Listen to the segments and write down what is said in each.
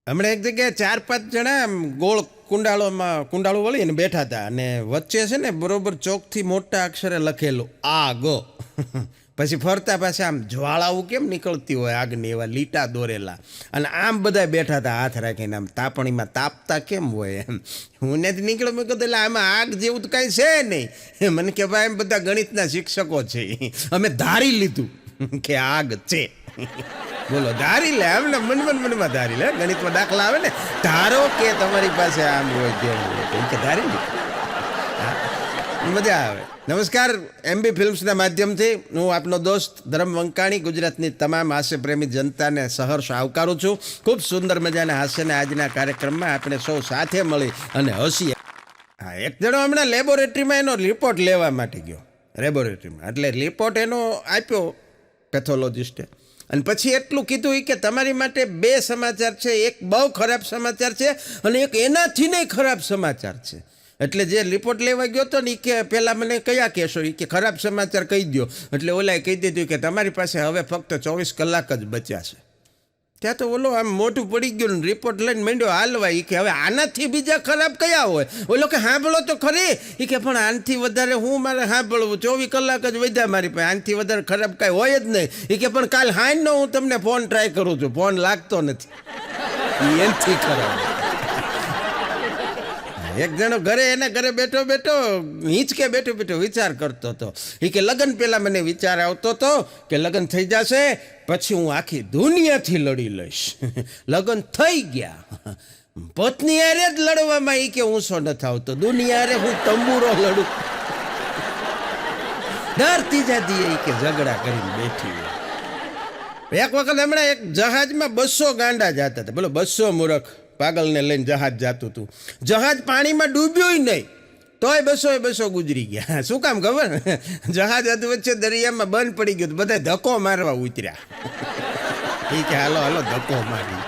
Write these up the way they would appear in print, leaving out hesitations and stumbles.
હમણાં એક જગ્યાએ 4-5 જણા આમ ગોળ કુંડાળું વળીને બેઠા હતા અને વચ્ચે છે ને બરોબર ચોકથી મોટા અક્ષરે લખેલું આગ. પછી ફરતા પાછા આમ જ્વાળાઓ કેમ નીકળતી હોય આગની એવા લીટા દોરેલા, અને આમ બધા બેઠા હતા હાથ રાખીને, આમ તાપણીમાં તાપતા કેમ હોય એમ. હું નથી નીકળ્યો, મેં કીધું એટલે આમાં આગ જેવું તો કાંઈ છે નહીં. મને કે ભાઈ એમ બધા ગણિતના શિક્ષકો છે, અમે ધારી લીધું કે આગ છે. બોલો, ધારી લે એમને મનમાં ધારી લે. ગણિતમાં દાખલા આવે ને, ધારો કે તમારી પાસે આમ હોય તેમ કે ધારી લે, મજા આવે. નમસ્કાર, MB ફિલ્મ્સના માધ્યમથી હું આપનો દોસ્ત ધર્મ વંકાણી ગુજરાતની તમામ હાસ્યપ્રેમી જનતાને સહર્ષ આવકારું છું. ખૂબ સુંદર મજાના હાસ્યના આજના કાર્યક્રમમાં આપણે સૌ સાથે મળી અને હસીએ. હા, એક જણો હમણાં લેબોરેટરીમાં એનો રિપોર્ટ લેવા માટે ગયો, લેબોરેટરીમાં. એટલે રિપોર્ટ એનો આપ્યો પેથોલોજિસ્ટે, અને પછી એટલું કીધું કે તમારી માટે 2 સમાચાર છે, એક બહુ ખરાબ સમાચાર છે અને એક એનાથી નહીં ખરાબ સમાચાર છે. એટલે જે રિપોર્ટ લેવા ગયો હતો ને એ કે પહેલાં મને કયા કહેશો, એ કે ખરાબ સમાચાર કહી દો. એટલે ઓલાએ કહી દીધું કે તમારી પાસે હવે ફક્ત 24 કલાક જ બચ્યા છે. ત્યાં તો ઓલો આમ મોઢું પડી ગયું ને રિપોર્ટ લઈને માંડ્યો હાલવા. એ કે હવે આનાથી બીજા ખરાબ કયા હોય? ઓલો કે સાંભળો તો ખરી. એ કે પણ આનાથી વધારે હું મારે સાંભળવું, 24 કલાક જ વધ્યા મારી પાસે, આનાથી વધારે ખરાબ કાંઈ હોય જ નહીં. એ કે પણ કાલ હાંજનો હું તમને ફોન ટ્રાય કરું છું, ફોન લાગતો નથી. એનાથી ખરાબ. એક જણો એના ઘરે બેઠો હિંચકે બેઠો વિચાર કરતો હતો. એ કે લગ્ન પહેલાં મને વિચાર આવતો હતો કે લગ્ન થઈ જશે પછી હું આખી દુનિયાથી લડી લઈશ. લગ્ન થઈ ગયા, પત્ની હારે જ લડવામાં એ કે ઊંસો નથી આવતો, દુનિયા હારે હું તંબુરો લડું. ડરતી જતી એ કે ઝઘડા કરીને બેઠી. એક વખત હમણાં એક જહાજમાં 200 ગાંડા જતા હતા. બોલો, 200 મૂરખ પાગલને લઈને જહાજ જાતું હતું. જહાજ પાણીમાં ડૂબ્યું નહીં તોય 200 ગુજરી ગયા. શું કામ ખબર? જહાજ હતું વચ્ચે દરિયામાં બંધ પડી ગયું, બધા ધક્કો મારવા ઉતર્યા. એ કે હાલો ધક્કો મારી.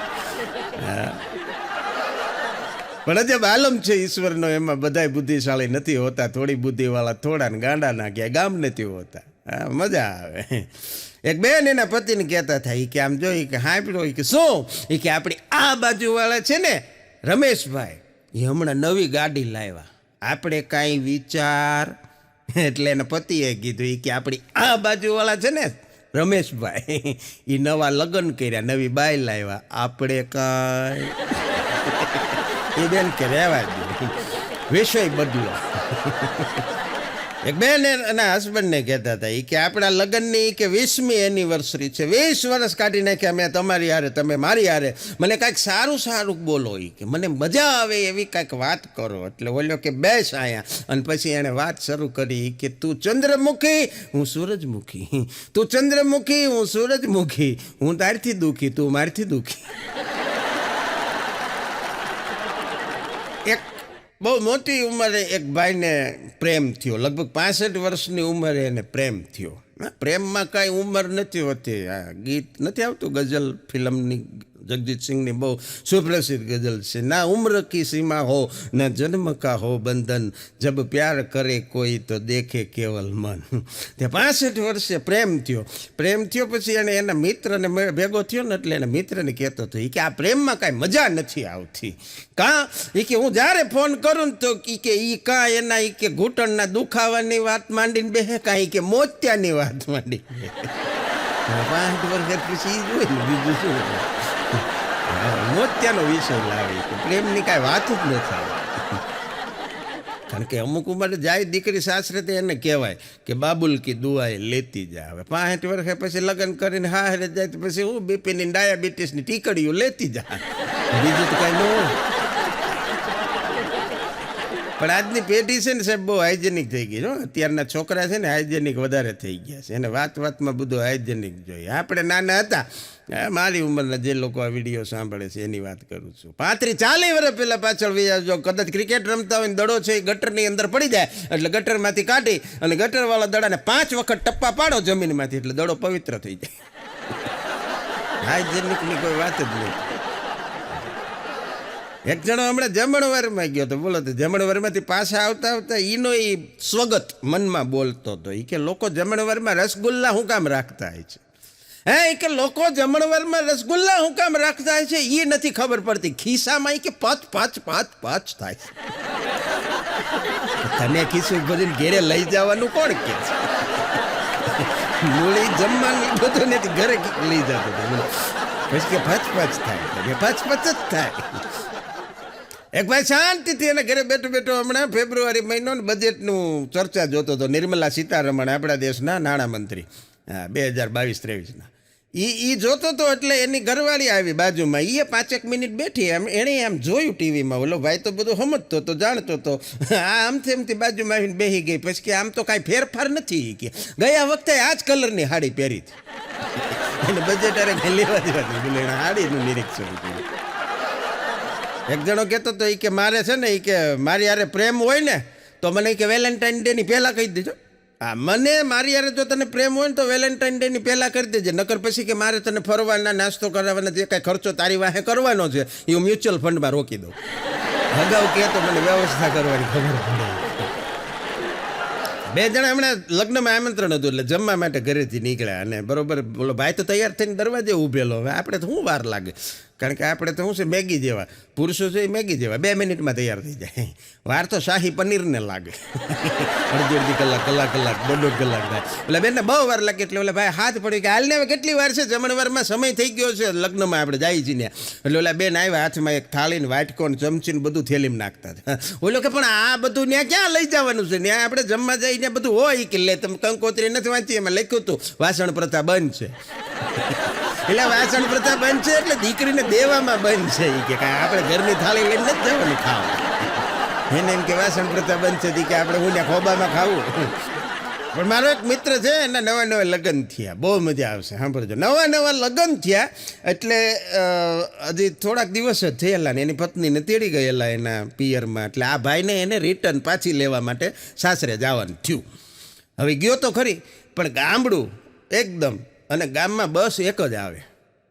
પણ જે બાલમ છે ઈશ્વરનો, એમાં બધાય બુદ્ધિશાળી નથી હોતા. થોડી બુદ્ધિવાળા થોડા ને ગાંડા ના ગયા ગામ નથી હોતા. હા, મજા આવે. એક બેન એના પતિને કહેતા હતા, કે આમ જોઈ કે હાંભળો, કે શું? એ કે આપણી આ બાજુવાળા છે ને રમેશભાઈ, એ હમણાં નવી ગાડી લાવ્યા, આપણે કાંઈ વિચાર? એટલે એના પતિએ કીધું કે આપણી આ બાજુવાળા છે ને રમેશભાઈ, એ નવા લગ્ન કર્યા, નવી બાઈ લાવ્યા, આપણે કાંઈ? એ બેન કે રહેવા દે, વિષય બદલો. એક બેન એના હસબન્ડને કહેતા હતા, કે આપણા લગ્નની કે 20મી એનિવર્સરી છે, 20 વર્ષ કાઢી નાખ્યા મેં તમારી હારે, તમે મારી હારે, મને કાંઈક સારું બોલો, કે મને મજા આવે એવી કાંઈક વાત કરો. એટલે બોલ્યો કે બેસ આયા. અને પછી એણે વાત શરૂ કરી કે તું ચંદ્રમુખી, હું સૂરજમુખી, તું ચંદ્રમુખી, હું સૂરજમુખી, હું તારથી દુઃખી, તું મારથી દુઃખી. એક બહુ મોટી ઉંમરે એક ભાઈને પ્રેમ થયો, લગભગ 65 વર્ષની ઉંમરે એને પ્રેમ થયો. પ્રેમમાં કાંઈ ઉંમર નથી હોતી. આ ગીત નથી આવતું ગઝલ ફિલ્મની, જગજીત સિંહની બહુ સુપ્રસિદ્ધ ગઝલ છે. ના ઉમ્ર કી સીમા હો ના જન્મ કા હો બંધન, જબ પ્યાર કરે કોઈ તો દેખે કેવલ મન. તે 65 વર્ષે પ્રેમ થયો. પછી એને એના મિત્રને ભેગો થયો ને, એટલે એના મિત્રને કહેતો હતો કે આ પ્રેમમાં કાંઈ મજા નથી આવતી. કાં? એ કે હું જ્યારે ફોન કરું ને તો કે એ કાં એના કે ઘૂંટણના દુખાવાની વાત માંડીને બેહે, કાંઈ કે મોત્યાની વાત માંડી. 65 વર્ષ પછી જોઈ ને બીજું શું મોત્યાનો વિષય લાવે, પ્રેમની કાંઈ વાત જ ન થાય. કારણ કે અમુક ઉંમરે જાય દીકરી સાસરે તો એને કહેવાય કે બાબુલ કી દુઆએ લેતી જા. હવે 65 વર્ષે પછી લગ્ન કરીને હારે જાય તો પછી હું બીપીની ડાયાબિટીસની ટીકડીઓ લેતી જા, બીજું તો કાંઈ ન હોય. પણ આજની પેઢી છે ને સાહેબ બહુ હાઇજેનિક થઈ ગઈ. અત્યારના છોકરા છે ને હાઇજેનિક વધારે થઈ ગયા છે, એને વાતમાં બધું હાઇજેનિક જોઈએ. આપણે નાના હતા, મારી ઉંમરના જે લોકો આ વિડીયો સાંભળે છે એની વાત કરું છું, 35-40 વર્ષ પહેલાં પાછળ જો કદાચ ક્રિકેટ રમતા હોય ને દડો છે એ ગટરની અંદર પડી જાય, એટલે ગટરમાંથી કાઢી અને ગટરવાળા દડાને 5 વખત ટપ્પા પાડો જમીનમાંથી, એટલે દડો પવિત્ર થઈ જાય. હાઇજેનિકની કોઈ વાત જ નહીં. એક જણો હમણાં જમણવારમાં ગયો હતો. બોલો, તો જમણવારમાંથી પાછા આવતા એનો એ સ્વગત મનમાં બોલતો હતો. એ કે લોકો જમણવારમાં રસગુલ્લા શું કામ રાખતા હોય છે? હે કે લોકો જમણવારમાં રસગુલ્લા હું કામ રાખતા છે એ નથી ખબર પડતી, ખિસ્સામાં કે પચ પચ પચ પચ થાય છે. તને ખિસ્સું ભરીને ઘેરે લઈ જવાનું કોણ કે છે? મૂળી જમવાનું બધું નથી, ઘરે લઈ જતો પછી કે પચ પચ થાય, પચ પચ જ થાય. એક ભાઈ શાંતિથી એને ઘરે બેઠો બેઠો હમણાં ફેબ્રુઆરી મહિનો ને બજેટનું ચર્ચા જોતો હતો. નિર્મલા સીતારમણ આપણા દેશના નાણામંત્રી, 2022-23ના એ જોતો હતો. એટલે એની ઘરવાળી આવી બાજુમાં, એ 5 મિનિટ બેઠી, એણે આમ જોયું ટીવીમાં. ઓલો ભાઈ તો બધું સમજતો હતો, જાણતો હતો. આમથી એમથી બાજુમાં આવીને બેસી ગઈ. પછી કે આમ તો કાંઈ ફેરફાર નથી કે ગયા વખતે આ જ કલરની સાડી પહેરી હતી. એને બજેટ અરે કંઈ લેવા દેવા નહીં, બોલે એણે સાડીનું નિરીક્ષણ કર્યું. એક જણો કહેતો હતો કે મારે છે ને કે મારી યારે પ્રેમ હોય ને તો મને કે વેલેન્ટાઇન ડેની પહેલાં કહી દેજો. હા, મને મારી યારે જો તને પ્રેમ હોય ને તો વેલેન્ટાઇન ડેની પહેલાં કરી દેજે, નકર પછી કે મારે તને ફરવાના નાસ્તો કરાવવાના જે કાંઈ ખર્ચો તારી વાહે કરવાનો છે એ હું મ્યુચ્યુઅલ ફંડમાં રોકી દઉં. અગાઉ કહે તો મને વ્યવસ્થા કરવાની ખબર પડે. 2 જણા હમણાં લગ્નમાં આમંત્રણ હતું એટલે જમવા માટે ઘરેથી નીકળ્યા અને બરોબર બોલો ભાઈ તો તૈયાર થઈને દરવાજે ઊભેલો. હવે આપણે તો શું વાર લાગે, કારણ કે આપણે તો શું છે મેગી જેવા પુરુષો છે, એ મેગી જેવા 2 મિનિટમાં તૈયાર થઈ જાય. વાર તો શાહી પનીરને લાગે, અડધી કલાક 1.5 કલાક થાય. એટલે બેનને બહુ વાર લાગે. એટલે ઓલા ભાઈ હાથ પડી કે હાલને હવે કેટલી વાર છે, જમણવારમાં સમય થઈ ગયો છે, લગ્નમાં આપણે જાય છીએ ને. એટલે ઓલા બેન આવ્યા, હાથમાં એક થાળીને વાટકો ને ચમચીને બધું થેલીમાં નાખતા હતા. ઓલો કે પણ આ બધું ત્યાં ક્યાં લઈ જવાનું છે, ત્યાં આપણે જમવા જઈને બધું હોય કે લે તમે કંકોત્રી નથી વાંચી, એમાં લખ્યું હતું વાસણ પ્રથા બંધ છે. એટલે વાસણ પ્રથા બંધ છે એટલે દીકરીને દેવામાં બંધ છે. એ કે કાંઈ આપણે ઘરની થાળી લઈને નથી જવાનું ખાવા. એને એમ કે વાસણ પ્રથા બંધ છે કે આપણે હું ત્યાં ખોબામાં ખાવું. પણ મારો એક મિત્ર છે, એના નવા લગ્ન થયા, બહુ મજા આવશે સાંભળજો. નવા લગ્ન થયા એટલે હજી થોડાક દિવસ જ થયેલા ને એની પત્નીને તેડી ગયેલા એના પિયરમાં. એટલે આ ભાઈને એને રિટર્ન પાછી લેવા માટે સાસરે જવાનું થયું. હવે ગયો તો ખરી, પણ ગામડું એકદમ, અને ગામમાં બસ એક જ આવે,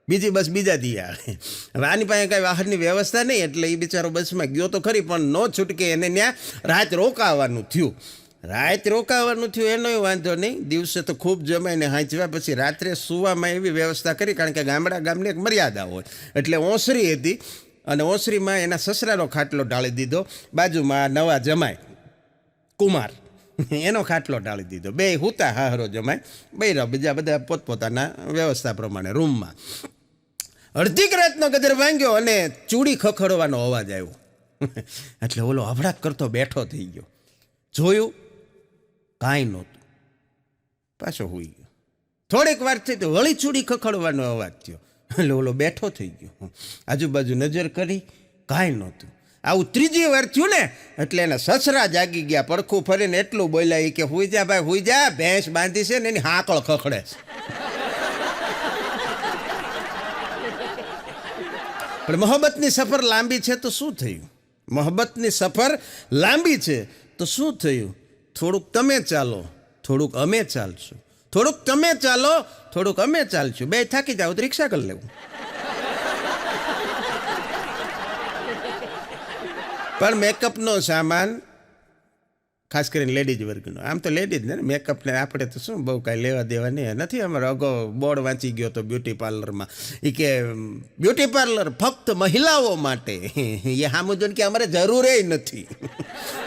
બીજી બસ બીજા દી આવે. હવે આની પાસે કાંઈ વાહનની વ્યવસ્થા નહીં એટલે એ બિચારો બસમાં ગયો તો ખરી, પણ ન છૂટકે એને ત્યાં રાત રોકાવાનું થયું. એનોય વાંધો નહીં, દિવસે તો ખૂબ જમાઈને હાંચવા. પછી રાત્રે સૂવામાં એવી વ્યવસ્થા કરી, કારણ કે ગામની એક મર્યાદા હોય. એટલે ઓસરી હતી અને ઓસરીમાં એના સસરાનો ખાટલો ઢાળી દીધો, બાજુમાં નવા જમાય કુમાર એનો ખાટલો ઢાળી દીધો. 2 હુતા હાહરો જમાય, બૈરા બીજા બધા પોતપોતાના વ્યવસ્થા પ્રમાણે રૂમમાં. અડધી રાતનો ગજર ભાંગ્યો અને ચૂડી ખખડવાનો અવાજ આવ્યો. એટલે ઓલો હભડાક કરતો બેઠો થઈ ગયો, જોયું કાંઈ નહોતું, પાછો હોઈ ગયો. થોડીક વાર થઈ તો વળી ચૂડી ખખડવાનો અવાજ થયો. એટલે ઓલો બેઠો થઈ ગયો, આજુબાજુ નજર કરી, કાંઈ નહોતું. આવું 3જી વાર થયું ને એટલે એના સસરા જાગી ગયા, પડખું ફરીને એટલું બોલ્યા કે હુઈ જા ભાઈ હુઈ જા, ભેંસ બાંધી છે ને એની હાકળ ખખડે છે. પણ મોહબ્બતની સફર લાંબી છે તો શું થયું? મોહબ્બતની સફર લાંબી છે તો શું થયું? થોડુંક તમે ચાલો, થોડુંક અમે ચાલશું, થોડુંક તમે ચાલો, થોડુંક અમે ચાલશું. 2 થાકી જાવ તો રિક્ષા કરી લેવું. પણ મેકઅપનો સામાન ખાસ કરીને લેડીઝ વર્ગનો, આમ તો લેડીઝ ને મેકઅપને આપણે તો શું બહુ કાંઈ લેવા દેવા નહીં નથી. અમારો અગાઉ બોર્ડ વાંચી ગયો તો બ્યુટી પાર્લરમાં, એ કે બ્યુટી પાર્લર ફક્ત મહિલાઓ માટે. એ સામું જોઈને કે અમારે જરૂર નથી,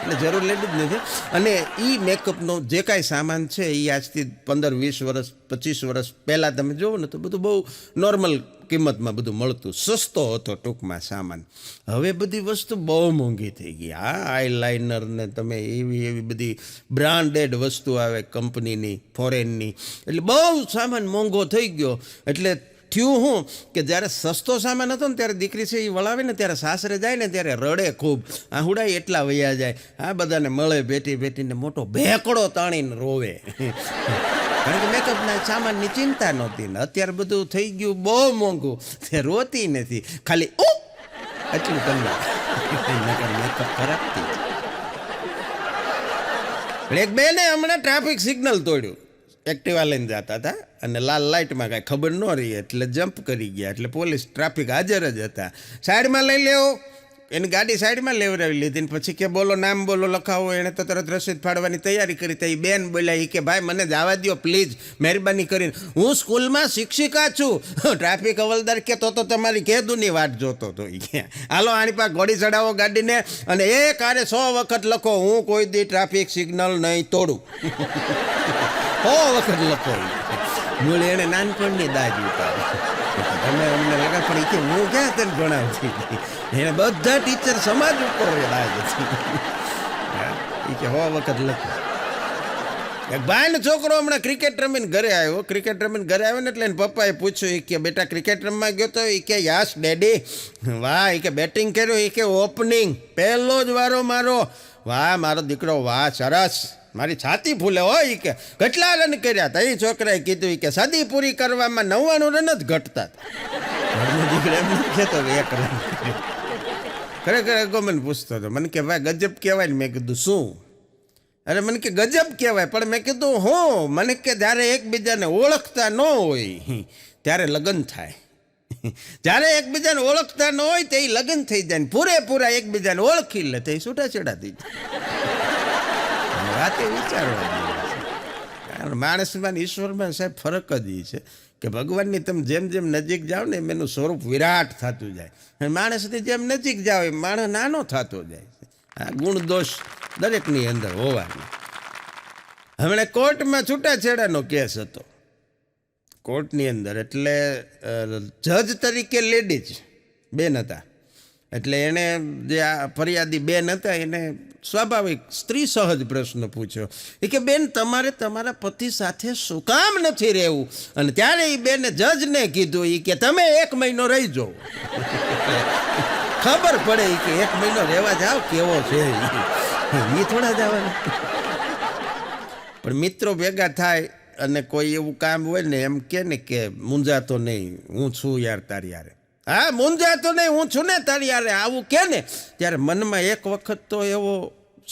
એટલે જરૂર લેડીઝ નથી. અને એ મેકઅપનો જે કાંઈ સામાન છે એ આજથી 15-20 વર્ષ 25 વર્ષ પહેલાં તમે જુઓ ને તો બધું બહુ નોર્મલ કિંમતમાં બધું મળતું, સસ્તો હતો ટૂંકમાં સામાન. હવે બધી વસ્તુ બહુ મોંઘી થઈ ગઈ. હા, આઈલાઇનર ને તમે એવી બધી બ્રાન્ડેડ વસ્તુ આવે કંપનીની, ફોરેનની, એટલે બહુ સામાન મોંઘો થઈ ગયો. એટલે થયું હું કે જ્યારે સસ્તો સામાન હતો ને ત્યારે દીકરી છે એ વળાવે ને ત્યારે સાસરે જાય ને ત્યારે રડે ખૂબ, આહુડાય એટલા વયા જાય, આ બધાને મળે બેઠીને મોટો ભેકડો તાણીને રોવે. કારણ કે મેકઅપના સામાનની ચિંતા નહોતી ને અત્યારે બધું થઈ ગયું બહુ મોંઘું, તે રોતી નથી, ખાલી એટલું કલાક મેકઅપ ખરાબ થઈ. એક બેને હમણાં ટ્રાફિક સિગ્નલ તોડ્યું, એક્ટિવા લઈને જતા હતા અને લાલ લાઇટમાં કાંઈ ખબર ન રહી એટલે જમ્પ કરી ગયા. એટલે પોલીસ ટ્રાફિક હાજર જ હતા, સાઈડમાં લઈ લેવો, એની ગાડી સાઈડમાં લેવડાવી લીધી ને પછી કે બોલો નામ બોલો લખાવો. એણે તો તરત રસીદ ફાડવાની તૈયારી કરી. તો એ બેન બોલ્યા કે ભાઈ મને જવા દો પ્લીઝ, મહેરબાની કરીને, હું સ્કૂલમાં શિક્ષિકા છું. ટ્રાફિક હવલદાર કે તો તમારી કેદુની વાટ જોતો હતો. એ કે હાલો આની પાસે ઘોડી ચડાવો ગાડીને અને એક આરે 100 વખત લખો, હું કોઈ દી ટ્રાફિક સિગ્નલ નહીં તોડું. 100 વખત લખો. મૂળ એણે નાનપણની દાજ ઉતારી. તમે અમને લગા પડી કે હું ક્યાં તને ભણાવતી. એને બધા ટીચર સમાજ ઉપર દાજ હતી. એ કે 100 વખત લખો. એક ભાઈનો છોકરો હમણાં ક્રિકેટ રમીને ઘરે આવ્યો. ક્રિકેટ રમીને ઘરે આવ્યો ને એટલે એને પપ્પાએ પૂછ્યું એ કે બેટા ક્રિકેટ રમવા ગયો તો? એ કે યસ ડેડી. વાહ. એ કે બેટિંગ કર્યો? એ કે ઓપનિંગ, પહેલો જ વારો મારો. વાહ મારો દીકરો, વાહ સરસ. મારી છાતી ફૂલે હોય. કે કેટલા રન કર્યા હતા? એ છોકરાએ કીધું કે સદી પૂરી કરવામાં 99 રન જ ઘટતા હતા. દીકરો એમ નથી કહેતો 1 રન. ખરેખર અગો મને પૂછતો હતો. મને કે ભાઈ ગજબ કહેવાય ને. મેં કીધું શું? અરે મને કે ગજબ કહેવાય. પણ મેં કીધું હું? મને કે જ્યારે એકબીજાને ઓળખતા ન હોય ત્યારે લગ્ન થાય. જ્યારે એકબીજાને ઓળખતા ન હોય તે લગ્ન થઈ જાય ને પૂરેપૂરા એકબીજાને ઓળખી લે તે છૂટાછેડા થઈ જાય. વાતે વિચારવા જેવી છે. કારણ માણસમાં ઈશ્વરમાં સાહેબ ફરક જ એ છે કે ભગવાનની તમે જેમ જેમ નજીક જાઓ ને એમ એનું સ્વરૂપ વિરાટ થતું જાય. અને માણસની જેમ નજીક જાઓ એમ માણસ નાનો થતો જાય. આ ગુણ દોષ દરેકની અંદર હોવાની. હમણાં કોર્ટમાં છૂટાછેડાનો કેસ હતો કોર્ટની અંદર. એટલે જજ તરીકે લેડીઝ બેન હતા. એટલે એણે જે આ ફરિયાદી બેન હતા એને સ્વાભાવિક સ્ત્રી સહજ પ્રશ્ન પૂછ્યો. એ કે બેન તમારે તમારા પતિ સાથે શું કામ નથી રહેવું? અને ત્યારે એ બેને જજને કીધું એ કે તમે 1 મહિનો રહી જાઓ. ખબર પડે કે 1 મહિનો રહેવા જાઓ કેવો છે. એ થોડા જવાના. પણ મિત્રો ભેગા થાય અને કોઈ એવું કામ હોય ને એમ કે ને કે મૂંઝાતો નહીં, હું છું યાર તારી યારે. હા મૂંઝાતો નહીં, હું છું ને તારી યારે, આવું કે ને ત્યારે મનમાં એક વખત તો એવો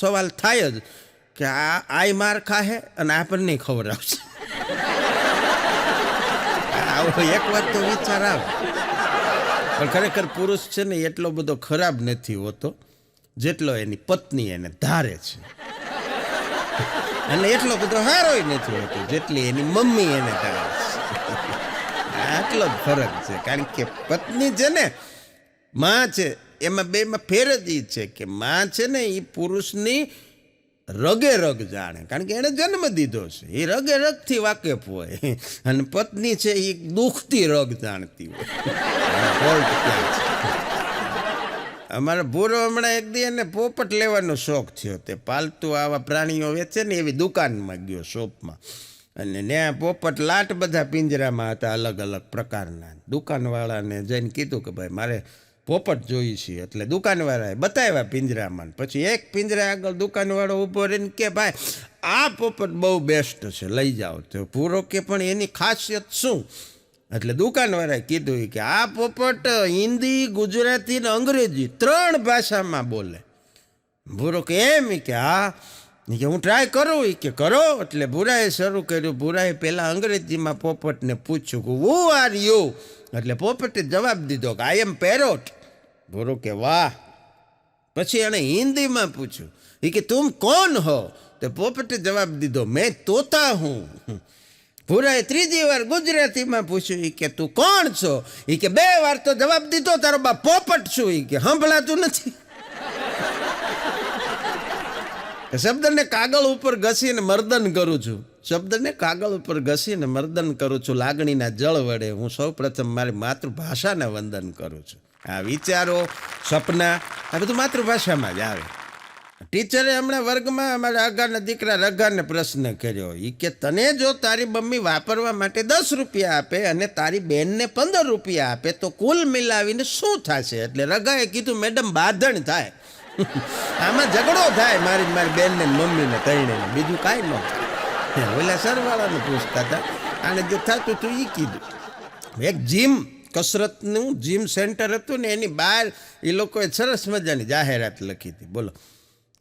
સવાલ થાય જ કે આય માર ખાહે અને આપણને ખબર આવશે. આવો એક વાત તો વિચાર આવે. પણ ખરેખર પુરુષ છે ને એટલો બધો ખરાબ નથી હોતો જેટલો એની પત્ની એને ધારે છે. અને એટલો બધો સારોય નથી હોતો જેટલી એની મમ્મી એને ધારે છે. આટલો જ ફરક છે. કારણ કે પત્ની છે ને માં છે એમાં બેમાં ફેર જ એ છે કે માં છે ને એ પુરુષની રગે રગ જાણે. કારણ કે એણે જન્મ દીધો છે, એ રગે રગથી વાકેફ હોય. અને પત્ની છે એ દુઃખથી રગ જાણતી હોય. ફોલ્ટ ક્યાં છે? અમારા ભૂરો હમણાં એક દી એને પોપટ લેવાનો શોખ થયો. તે પાલતુ આવા પ્રાણીઓ વેચે ને એવી દુકાનમાં ગયો શોપમાં. અને ત્યાં પોપટ લાટ બધા પિંજરામાં હતા અલગ અલગ પ્રકારના. દુકાનવાળાને જઈને કીધું કે ભાઈ મારે પોપટ જોઈએ છે. એટલે દુકાનવાળાએ બતાવ્યા પિંજરામાં. પછી એક પિંજરા આગળ દુકાનવાળો ઊભો રહીને કે ભાઈ આ પોપટ બહુ બેસ્ટ છે, લઈ જાઓ. તો પૂરો કે પણ એની ખાસિયત શું? એટલે દુકાનવાળાએ કીધું કે આ પોપટ હિન્દી, ગુજરાતી ને અંગ્રેજી 3 ભાષામાં બોલે. ભૂરો કે એમ? કે હા. કે હું ટ્રાય કરું? એ કે કરો. એટલે ભૂરાએ શરૂ કર્યું. ભૂરાએ પહેલાં અંગ્રેજીમાં પોપટને પૂછ્યું કે હુ આર યુ? એટલે પોપટે જવાબ દીધો કે આઈ એમ પેરોટ. ભૂરો કે વાહ. પછી એણે હિન્દીમાં પૂછ્યું એ કે તુમ કોણ હો? તો પોપટે જવાબ દીધો મેં તોતા હું. ભૂરાએ 3જી વાર ગુજરાતીમાં પૂછ્યું એ કે તું કોણ છો? એ કે 2 વાર તો જવાબ દીધો, તારો બાપ પોપટ છું. એ કે સંભળાતું નથી. શબ્દને કાગળ ઉપર ઘસીને મર્દન કરું છું. શબ્દને કાગળ ઉપર ઘસીને મર્દન કરું છું. લાગણીના જળ વડે હું સૌ પ્રથમ મારી માતૃભાષાને વંદન કરું છું. આ વિચારો, સપના આ બધું માતૃભાષામાં જ આવે. ટીચરે હમણાં વર્ગમાં અમારા આગાના દીકરા રઘાને પ્રશ્ન કર્યો. એ કે તને જો તારી મમ્મી વાપરવા માટે 10 રૂપિયા આપે અને તારી બેનને 15 રૂપિયા આપે તો કુલ મિલાવીને શું થશે? એટલે રઘાએ કીધું મેડમ બાંધણ થાય. આમાં ઝઘડો થાય મારી બેનને મમ્મીને તઈને, બીજું કાંઈ ન થાય. ઓલા સરવાળાને પૂછતા હતા. આને જે થતું હતું એ કીધું. એક કસરતનું જીમ સેન્ટર હતું ને એની બહાર એ લોકોએ સરસ મજાની જાહેરાત લખી હતી. બોલો,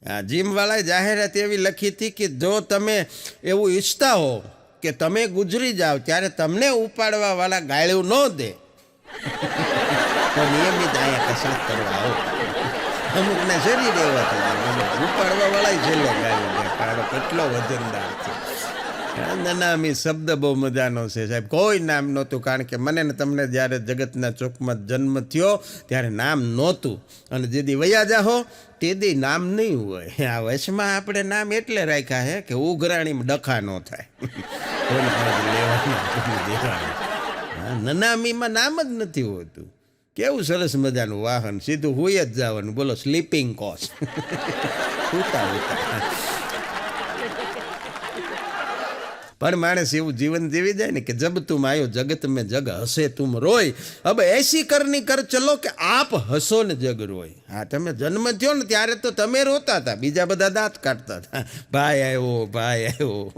આ જીમવાળાએ જાહેરાત એવી લખી હતી કે જો તમે એવું ઈચ્છતા હો કે તમે ગુજરી જાઓ ત્યારે તમને ઉપાડવાવાળા ગાળ્યું ન દે તો નિયમિત અહીંયા કસરત કરવા આવો. અમુકને શરીર એવા થઈ જાય, ઉપાડવા વાળા છેલ્લે ગાળી દે, કાળો કેટલો વજનદાર છે. નનામી શબ્દ બહુ મજાનો છે સાહેબ. કોઈ નામ નહોતું, કારણ કે મને ને તમને જ્યારે જગતના ચોકમાં જન્મ થયો ત્યારે નામ નહોતું, અને જે દી વયા જાહો તે દી નામ નહીં હોય. આ વશમાં આપણે નામ એટલે રાખ્યા હે કે ઉઘરાણીમાં ડખા ન થાય. નનામીમાં નામ જ નથી હોતું. કેવું સરસ મજાનું વાહન, સીધું હોય જ જવાનું. બોલો સ્લીપિંગ કોચ, ઉતા ઉતા. પણ માણસ એવું જીવન જીવી જાય ને કે જબ તુમ આયો જગત મેં જગ હસે તુમ રોય, હવે એસી કરની કર ચલો કે આપ હસો ને જગ રોય. હા, તમે જન્મ થયો ને ત્યારે તો તમે રોતા હતા, બીજા બધા દાંત કાઢતા હતા, ભાઈ આવ્યો ભાઈ આવ્યો.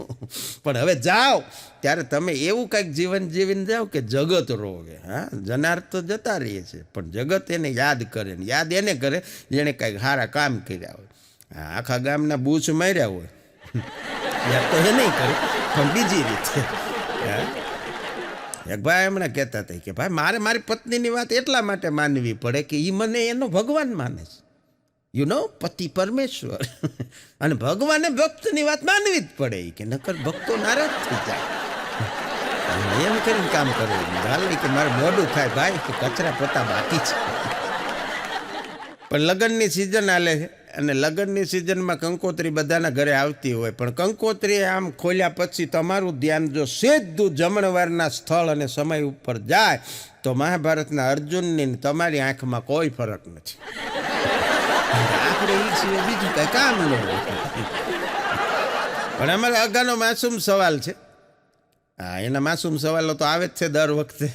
પણ હવે જાઓ ત્યારે તમે એવું કંઈક જીવન જીવીને જાઓ કે જગત રોવે. હા, જનાર તો જતા રહીએ છે, પણ જગત એને યાદ કરે ને યાદ એને કરે જેણે કંઈક સારા કામ કર્યા હોય. હા, આખા ગામના બૂચ માર્યા હોય, યાદ તો એ નહીં કરે પણ બીજી રીતે. એક ભાઈ હમણાં કહેતા હતા કે ભાઈ મારે મારી પત્નીની વાત એટલા માટે માનવી પડે કે એ મને એનો ભગવાન માને છે. યુ નો, પતિ પરમેશ્વર. અને ભગવાને ભક્તની વાત માનવી જ પડે કે નકર ભક્તો નારાજ થઈ જાય. એમ કરીને કામ કરવું હાલ કે મારે મોડું થાય ભાઈ, કે કચરા પોતા બાકી છે. પણ લગ્નની સિઝન હાલે છે, અને લગ્નની સિઝનમાં કંકોત્રી બધાના ઘરે આવતી હોય, પણ કંકોત્રી આમ ખોલ્યા પછી તમારું ધ્યાન જો સીધું જમણવારના સ્થળ અને સમય ઉપર જાય તો મહાભારતના અર્જુનની તમારી આંખમાં કોઈ ફરક નથી. આપણે એ સિવાય બીજું કઈ કામ ન હોય. પણ અમારે અગાનો માસૂમ સવાલ છે. હા, એના માસૂમ સવાલો તો આવે જ છે દર વખતે.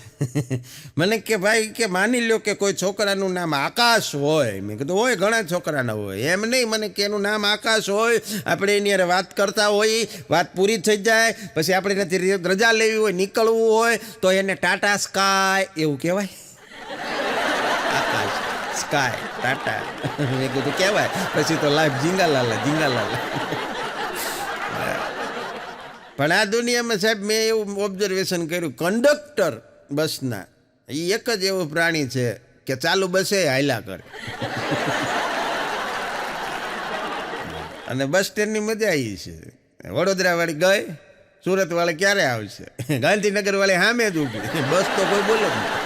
મને કે ભાઈ કે માની લ્યો કે કોઈ છોકરાનું નામ આકાશ હોય. મેં કીધું હોય, ઘણા છોકરાના હોય. એમ નહીં, મને કે એનું નામ આકાશ હોય, આપણે એની હારે વાત કરતા હોઈએ, વાત પૂરી થઈ જાય પછી આપણે એનાથી રજા લેવી હોય, નીકળવું હોય તો એને ટાટા સ્કાય એવું કહેવાય. આકાશ, સ્કાય, ટાટા. મેં કીધું કહેવાય, પછી તો લાઈફ જીંગાલાલા જીંગાલાલા. પણ આ દુનિયામાં સાહેબ મેં એવું ઓબ્ઝર્વેશન કર્યું, કંડક્ટર બસના એ એક જ એવું પ્રાણી છે કે ચાલુ બસે હાલ્યા કરે. અને બસ સ્ટેન્ડની મજા આવી છે. વડોદરા વાળી ગઈ, સુરત વાળે ક્યારે આવશે, ગાંધીનગર વાળી સામે જ ઊભી, બસ તો કોઈ બોલે જ નહીં.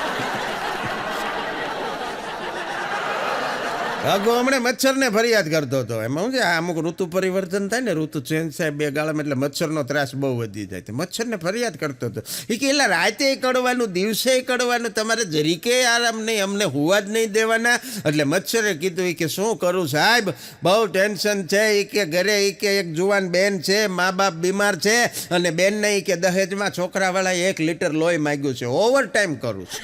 અગો હમણાં મચ્છરને ફરિયાદ કરતો હતો. એમાં શું છે, અમુક ઋતુ પરિવર્તન થાય ને, ઋતુ ચેન્જ થાય બે ગાળામાં, એટલે મચ્છરનો ત્રાસ બહુ વધી જાય. તો મચ્છરને ફરિયાદ કરતો હતો એ કે એટલે રાતે કડવાનું, દિવસે કડવાનું, તમારે જરીકે આરામ નહીં, અમને હોવા જ નહીં દેવાના. એટલે મચ્છરે કીધું એ કે શું કરું સાહેબ, બહુ ટેન્શન છે. એ કે ઘરે એ કે એક જુવાન બેન છે, મા બાપ બીમાર છે, અને બેનને એ કે દહેજમાં છોકરાવાળાએ 1 લીટર લોહી માગ્યું છે, ઓવર ટાઈમ કરું છું.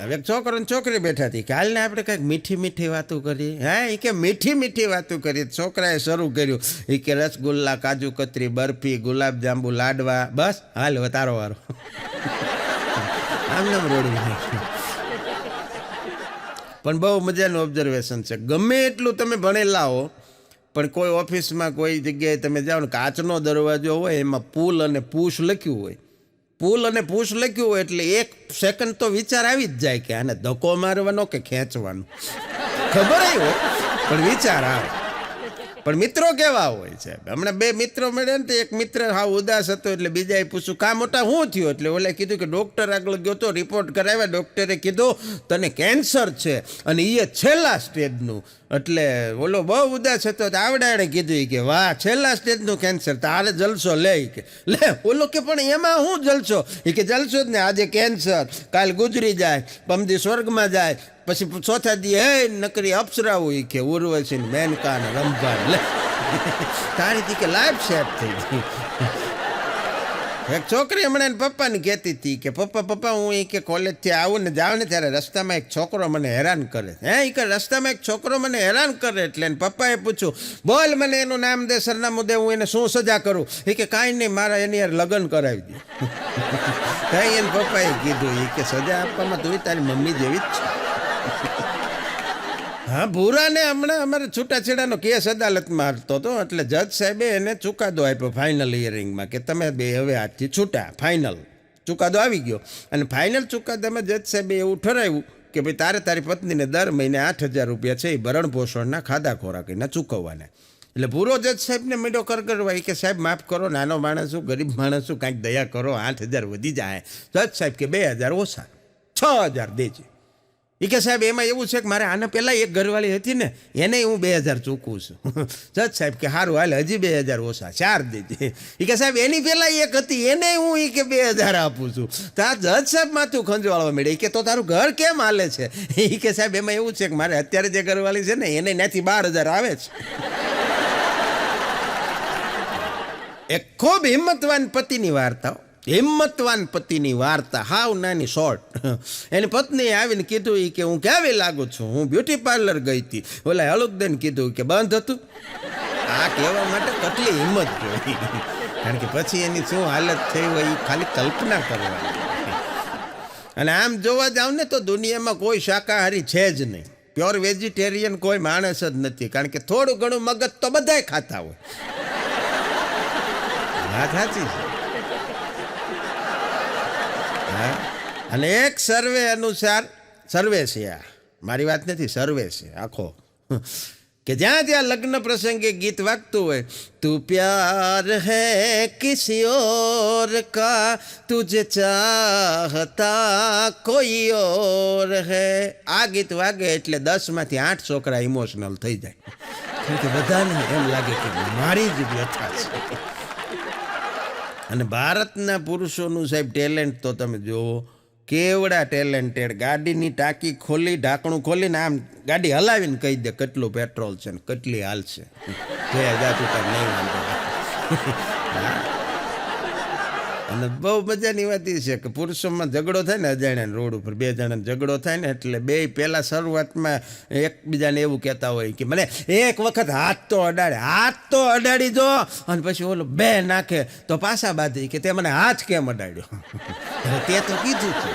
હવે છોકરો ને છોકરી બેઠા હતી કે હાલને આપણે કંઈક મીઠી મીઠી વાતો કરીએ. હા, એ કે મીઠી મીઠી વાતો કરીએ. છોકરાએ શરૂ કર્યું. એ કે રસગુલ્લા, કાજુ કતરી, બરફી, ગુલાબ જાંબુ, લાડવા. બસ હાલ હવે તારો વારો. આમ નામ રોડી. પણ બહુ મજાનું ઓબ્ઝર્વેશન છે. ગમે એટલું તમે ભણેલા હો, પણ કોઈ ઓફિસમાં કોઈ જગ્યાએ તમે જાઓ ને, કાચનો દરવાજો હોય, એમાં પુલ અને પુશ લખ્યું હોય. પુલ અને પુશ લખ્યું હોય એટલે 1 સેકન્ડ તો વિચાર આવી જ જાય કે આને ધક્કો મારવાનો કે ખેંચવાનો. ખબર હોય પણ વિચાર આવે. પણ મિત્રો કેવા હોય છે. હમણાં 2 મિત્રો મળ્યા ને, તો એક મિત્ર હાવ ઉદાસ હતો, એટલે બીજાએ પૂછ્યું કા મોટા શું થયું? એટલે ઓલે કીધું કે ડૉક્ટર આગળ ગયો તો, રિપોર્ટ કરાવ્યા, ડૉક્ટરે કીધું તને કેન્સર છે, અને એ છેલ્લા સ્ટેજનું. એટલે ઓલો બહુ ઉદાસ હતો, તો આવડાડે કીધું કે વાહ, છેલ્લા સ્ટેજનું કેન્સર, તારે જલસો લે. કે લે. ઓલો કે પણ એમાં શું જલસો? એ કે જલસો જ ને, આજે કેન્સર, કાલ ગુજરી જાય, પમદી સ્વર્ગમાં જાય, પછી ચોથા દી હે નકરી અપ્સરા હોય કે ઉર્વશી, મેનકા ને રંભા. લે તારીથી કે લાઈફ સેટ થઈ ગઈ. એક છોકરી હમણાં પપ્પાને કહેતી હતી કે પપ્પા હું એ કે કોલેજથી આવું ને જાઉં ને ત્યારે રસ્તામાં એક છોકરો મને હેરાન કરે. હે, એ કે રસ્તામાં એક છોકરો મને હેરાન કરે. એટલે પપ્પાએ પૂછ્યું, બોલ મને એનું નામ દે, સરનામું દે, હું એને શું સજા કરું? એ કે કાંઈ નહીં, મારા એની યાર લગ્ન કરાવી દે. કાંઈ એને પપ્પાએ કીધું એ કે સજા આપવામાં તું તારી મમ્મી જેવી જ છે. હા, ભૂરાને હમણાં અમારે છૂટાછેડાનો કેસ અદાલતમાં હાલતો હતો, એટલે જજ સાહેબે એને ચુકાદો આપ્યો ફાઇનલ હિયરિંગમાં કે તમે બે હવે આજથી છૂટા. ફાઇનલ ચુકાદો આવી ગયો, અને ફાઇનલ ચુકાદામાં જજ સાહેબે એવું ઠરાવ્યું કે ભાઈ તારે તારી પત્નીને દર મહિને 8,000 રૂપિયા છે એ ભરણ પોષણના ખાધા ખોરાક એના ચૂકવવાના. એટલે પૂરો જજ સાહેબને મીડો કરવા કે સાહેબ માફ કરો, નાનો માણસ છું, ગરીબ માણસ છું, કાંઈક દયા કરો, 8,000 વધી જાય. જજ સાહેબ કે 2,000 ઓછા, 6,000 દેજે. એ કે સાહેબ એમાં એવું છે કે મારે આના પહેલાં એક ઘરવાળી હતી ને એને હું 2,000 ચૂકવું છું. જજ સાહેબ કે સારું હાલ, હજી 2,000 ઓછા, 4 દેજે. એ કે સાહેબ એની પહેલાં એક હતી એને હું કે 2,000 આપું છું. તો આ જજ સાહેબ માથું ખંજવાળવા મળે. કે તો તારું ઘર કેમ હાલે છે? એ કે સાહેબ એમાં એવું છે કે મારે અત્યારે જે ઘરવાળી છે ને એને ત્યાંથી 12,000 આવે છે. એક ખૂબ હિંમતવાન પતિની વાર્તા, હિંમતવાન પતિની વાર્તા, હાવ નાની શોર્ટ. એની પત્નીએ આવીને કીધું કે હું કેવી લાગુ છું, હું બ્યુટી પાર્લર ગઈ હતી. ઓલા હળુકદેને કીધું કે બંધ હતું. આ કહેવા માટે કેટલી હિંમત જોઈ, કારણ કે પછી એની શું હાલત થઈ હોય એ ખાલી કલ્પના કરવાની. અને આમ જોવા જાવ ને તો દુનિયામાં કોઈ શાકાહારી છે જ નહીં, પ્યોર વેજીટેરિયન કોઈ માણસ જ નથી, કારણ કે થોડું ઘણું મગજ તો બધાય ખાતા હોય. વાત સાચી છે. અને એક સર્વે અનુસાર, સર્વે છે આ, મારી વાત નથી, સર્વે છે આખો, કે જ્યાં જ્યાં લગ્ન પ્રસંગે ગીત વાગતું હોય, તું પ્યાર હૈ કિસી ઓર કા, તુझे ચાહતા કોઈ ઓર હૈ, આ ગીત વાગે એટલે 10માંથી 8 છોકરા ઇમોશનલ થઈ જાય. કારણ કે બધાને એમ લાગે કે મારી જ વ્યથા છે. અને ભારતના પુરુષોનું સાહેબ ટેલેન્ટ તો તમે જુઓ, કેવડા ટેલેન્ટેડ. ગાડીની ટાંકી ખોલી, ઢાંકણું ખોલીને આમ ગાડી હલાવીને કહી દે કેટલું પેટ્રોલ છે ને કેટલી હાલ છે. જાતું કાંઈ નહીં વાંધો. અને બહુ મજાની વાત એ છે કે પુરુષોમાં ઝઘડો થાય ને અજાણ્યા રોડ ઉપર, 2 જણાને ઝઘડો થાય ને એટલે 2 પહેલાં શરૂઆતમાં એકબીજાને એવું કહેતા હોય કે મને એક વખત હાથ તો અડાડી દો, અને પછી ઓલો 2 નાખે તો પાછા બાંધી કે તે મને હાથ કેમ અડાડ્યો? તે તો કીધું છે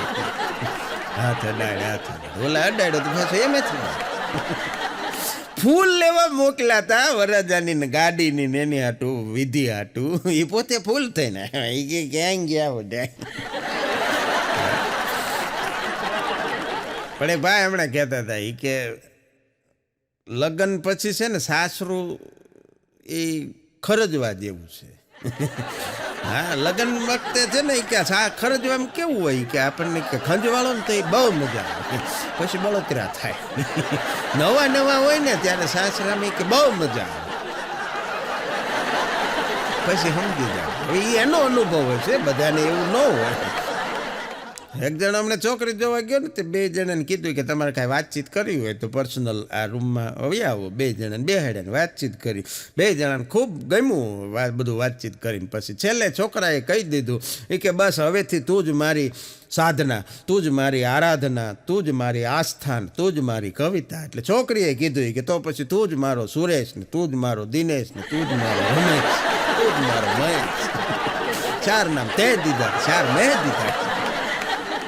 હાથ અડાડ્યો, ઓલા અડાડ્યો તો પાછો એમ જ. ફૂલ લેવા મોકલાતા વરરાજાની ગાડીની એની હાટું, વિધિ હાટું, એ પોતે ફૂલ થઈને એ કે ક્યાં ગયા બધા. પણ એ ભાઈ હમણાં કહેતા હતા એ કે લગ્ન પછી છે ને સાસરું એ ખરજવા જેવું છે. હા, લગ્ન વખતે છે ને કે ખરજવામાં કેવું હોય કે આપણને કે ખંજવાળો ને તો એ બહુ મજા આવે, પછી બળતરા થાય. નવા હોય ને ત્યારે સાસરામાં કે બહુ મજા આવે, પછી સમજી જાય. એ એનો અનુભવ છે, બધાને એવું ન હોય. એક જણ અમને છોકરી જોવા ગયો ને તે 2 જણાને કીધું કે તમારે કાંઈ વાતચીત કરવી હોય તો પર્સનલ આ રૂમમાં આવી આવો. 2 જણાને બેહાડ્યા, વાતચીત કરી. 2 જણાને ખૂબ ગમ્યું બધું વાતચીત કરીને. પછી છેલ્લે છોકરાએ કહી દીધું એ કે બસ હવેથી તું જ મારી સાધના, તું જ મારી આરાધના, તું જ મારી આસ્થાન, તું જ મારી કવિતા. એટલે છોકરીએ કીધું કે તો પછી તું જ મારો સુરેશ ને, તું જ મારો દિનેશ ને, તું જ મારો રમેશ, તું જ મારો મહેશ. 4 નામ તે દીધા, 4 મેં દીધા.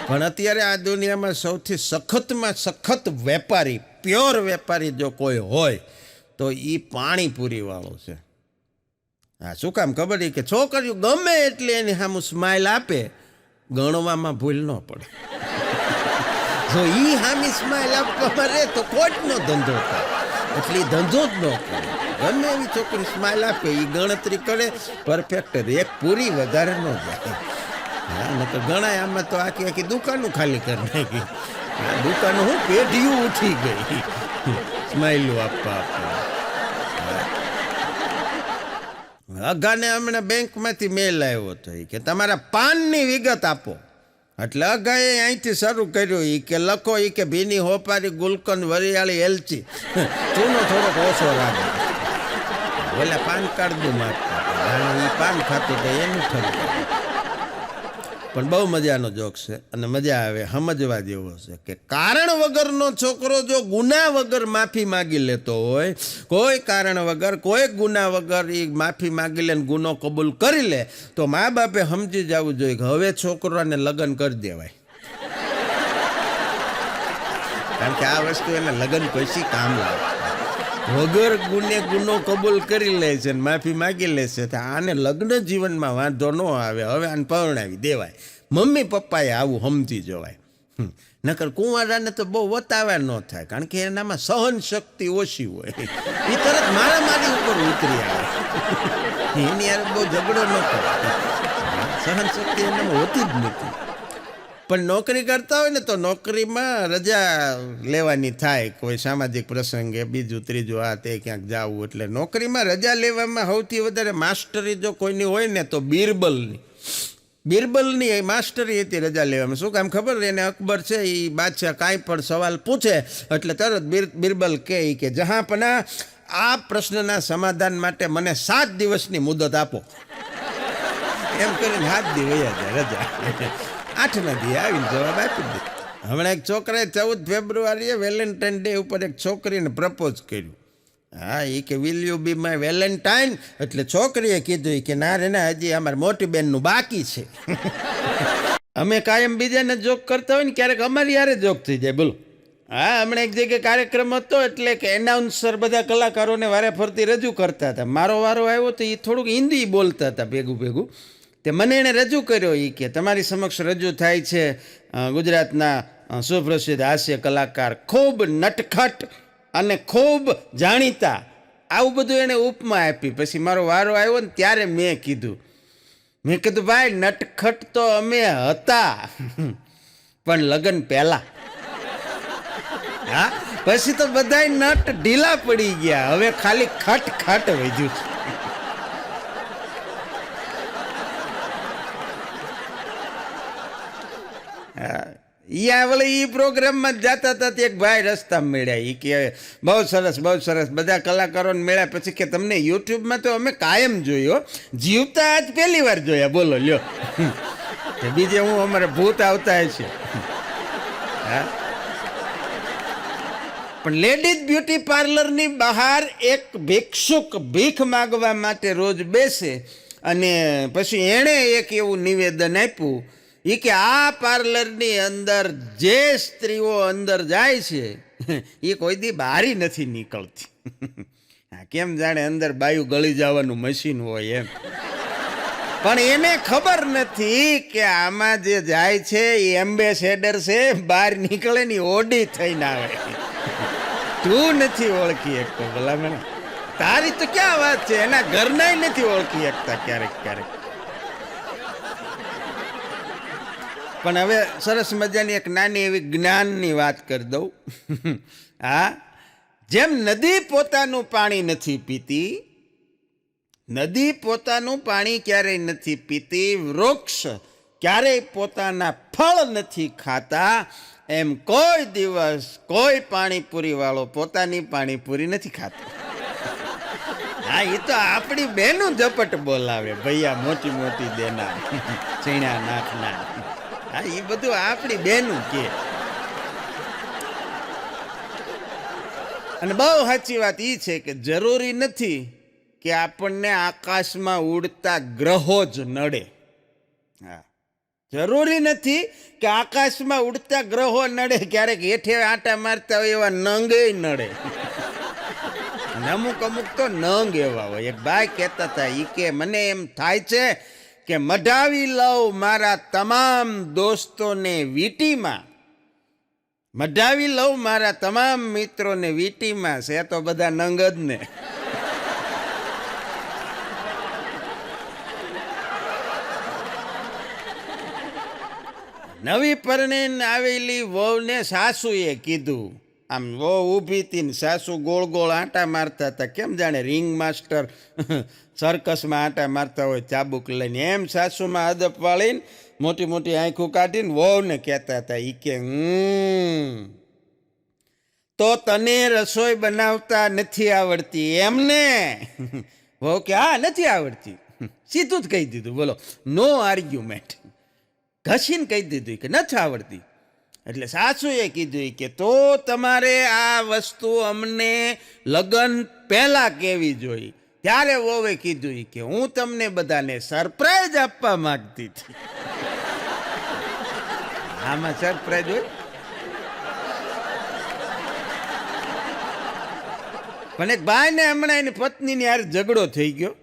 પણ અત્યારે આ દુનિયામાં સૌથી સખતમાં સખત વેપારી, પ્યોર વેપારી જો કોઈ હોય તો એ પાણીપુરીવાળો છે. હા, શું કામ ખબર? કે છોકરીઓ ગમે એટલે એની સામું સ્માઇલ આપે, ગણવામાં ભૂલ ન પડે. જો એ સામી સ્માઇલ આપવામાં રહે તો કોટનો ધંધો થાય, એટલે ધંધો જ ન કરે. ગમે એવી છોકરી સ્માઇલ આપે એ ગણતરી કરે પરફેક્ટ, એક પૂરી વધારે ન જાય. હા, ને તો ઘણા આમાં તો આખી દુકાનો ખાલી કરી નાખી. દુકાનો હું પેઢીઓ ઉઠી ગઈ સ્માઇલો આપવા. અગાને હમણાં બેંકમાંથી મેલ આવ્યો હતો કે તમારા પાનની વિગત આપો. એટલે અગાએ અહીંથી શરૂ કર્યું એ કે લખો એ કે ભીની હોપારી, ગુલકંદ, વરિયાળી, એલચી, ચૂનો થોડોક ઓછો રાખો. ઓલા પાન કાર્ડ માગતા એ પાન ખાતું તો એનું થયું. પણ બહુ મજાનો જોક છે અને મજા આવે, સમજવા જેવો છે કે કારણ વગરનો છોકરો જો ગુના વગર માફી માગી લેતો હોય, કોઈ કારણ વગર, કોઈ ગુના વગર એ માફી માગી લે, ગુનો કબૂલ કરી લે, તો મા બાપે સમજી જવું જોઈએ કે હવે છોકરાને લગ્ન કરી દેવાય. કારણ કે આ વસ્તુ એને લગ્ન પછી કામ લાગે. વગર ગુનો કબૂલ કરી લે છે ને માફી માગી લે છે તો આને લગ્ન જીવનમાં વાંધો ન આવે, હવે આને પરણાવી દેવાય. મમ્મી પપ્પાએ આવું સમજી જવાય. નકર કુંવારાને તો બહુ વતાવ્યા ન થાય, કારણ કે એનામાં સહન શક્તિ ઓછી હોય. એ તરત મારી ઉપર ઉતરી આવે. એની યાર બહુ ઝઘડો ન કરે. સહન શક્તિ એનામાં હોતી જ નથી. પણ નોકરી કરતા હોય ને તો નોકરીમાં રજા લેવાની થાય, કોઈ સામાજિક પ્રસંગે, બીજું ત્રીજું આ તે ક્યાંક જવું. એટલે નોકરીમાં રજા લેવામાં સૌથી વધારે માસ્ટરી જો કોઈની હોય ને તો બિરબલની માસ્ટરી હતી રજા લેવામાં. શું કામ ખબર? એને અકબર છે એ બાદશાહ કાંઈ પણ સવાલ પૂછે એટલે તરત બિરબલ કહે કે જહાંપના, આ પ્રશ્નના સમાધાન માટે મને 7 દિવસની મુદત આપો. એમ કરીને 7 દિવસ જાય રજા. 8ના દી આવીને જવાબ આપી દે. હમણાં એક છોકરાએ 14 ફેબ્રુઆરીએ વેલેન્ટાઇન ડે ઉપર એક છોકરીને પ્રપોઝ કર્યું. હા, એ કે will you B my Valentine? એટલે છોકરીએ કીધું કે ના રે ના, હજી અમારી મોટી બેનનું બાકી છે. અમે કાયમ બીજાને જોક કરતા હોય ને, ક્યારેક અમારી યારે જોક થઈ જાય. બોલો. હા, હમણાં એક જગ્યાએ કાર્યક્રમ હતો એટલે કે એનાઉન્સર બધા કલાકારોને વારે ફરતી રજૂ કરતા હતા. મારો વારો આવ્યો તો એ થોડુંક હિન્દી બોલતા હતા ભેગું. તે મને એણે રજૂ કર્યો. એ કે તમારી સમક્ષ રજૂ થાય છે ગુજરાતના સુપ્રસિદ્ધ હાસ્ય કલાકાર, ખૂબ નટખટ અને ખૂબ જાણીતા. આવું બધું એણે ઉપમા આપી. પછી મારો વારો આવ્યો ને ત્યારે મેં કીધું ભાઈ, નટખટ તો અમે હતા પણ લગ્ન પહેલા. હા, પછી તો બધા નટ ઢીલા પડી ગયા, હવે ખાલી ખટ વધ્યું છે. વળે એ પ્રોગ્રામમાં જ જતા હતા. એક ભાઈ રસ્તામાં મળ્યા. એ કે બહુ સરસ બધા કલાકારોને મળ્યા. પછી કે તમને યુટ્યુબમાં તો અમે કાયમ જોયો, જીવતા આજ પહેલી વાર જોયા. બોલો લ્યો. બીજે હું અમારે ભૂત આવતા છે. હા, પણ લેડીઝ બ્યુટી પાર્લરની બહાર એક ભિક્ષુક ભીખ માગવા માટે રોજ બેસે. અને પછી એણે એક એવું નિવેદન આપ્યું કે આ પાર્લરની અંદર જે સ્ત્રીઓ અંદર જાય છે એ કોઈ દી બહારી નથી નીકળતી. કેમ જાણે અંદર બાયું ગળી જવાનું મશીન હોય એમ. પણ એને ખબર નથી કે આમાં જે જાય છે એ એમ્બેસેડર છે, બહાર નીકળે ની ઓડી થઈને આવે. તું નથી ઓળખી શકતો ભલા. તારી તો ક્યાં વાત છે, એના ઘરના નથી ઓળખી શકતા ક્યારેક. પણ હવે સરસ મજાની એક નાની એવી જ્ઞાનની વાત કરી દઉં. હા, જેમ નદી પોતાનું પાણી નથી પીતી, નદી પોતાનું પાણી ક્યારેય નથી પીતી, વૃક્ષ ક્યારેય પોતાના ફળ નથી ખાતા, એમ કોઈ દિવસ કોઈ પાણીપુરી વાળો પોતાની પાણીપુરી નથી ખાતો. હા, એ તો આપણી બેનું ઝપટ બોલાવે, ભૈયા મોટી દેના, ચીણા નાખના. હા, એ બધું આપણી બેનું કે. અને બહુ સાચી વાત એ છે કે જરૂરી નથી કે આપણને આકાશમાં ઉડતા ગ્રહો જ નડે. હા, જરૂરી નથી કે આકાશમાં ઉડતા ગ્રહો નડે. ક્યારેક હેઠે આંટા મારતા હોય એવા નંગે નડે. અમુક તો નંગ એવા હોય. એક ભાઈ કહેતા હતા, એ કે મને એમ થાય છે કે મઢાવી લઉં મારા તમામ દોસ્તોને વીટીમાં, મઢાવી લઉં મારા તમામ મિત્રોને વીટીમાં. છે તો બધા નંગ જ ને. નવી પરણીને આવેલી વહુને સાસુએ કીધું, આમ વહુ ઊભી હતી ને સાસુ ગોળ ગોળ આંટા મારતા હતા, કેમ જાણે રિંગ માસ્ટર સર્કસમાં આંટા મારતા હોય ચાબુક લઈને. એમ સાસુમાં અદપ વાળીને મોટી આંખું કાઢીને વહુને કહેતા હતા, એ કે તો તને રસોઈ બનાવતા નથી આવડતી એમને? વહુ કે હા, નથી આવડતી. સીધું જ કહી દીધું. બોલો, નો આર્ગ્યુમેન્ટ. ઘસીને કહી દીધું કે નથી આવડતી. એટલે સાસુએ કીધું કે તો તમારે આ વસ્તુ અમને લગ્ન પહેલા કહેવી જોઈએ. ત્યારે વહુએ કીધું કે હું તમને બધાને સરપ્રાઈઝ આપવા માંગતી હતી. આમાં સરપ્રાઈઝ હોય. પણ એક ભાઈ ને હમણાં એની પત્નીની યાર ઝઘડો થઈ ગયો,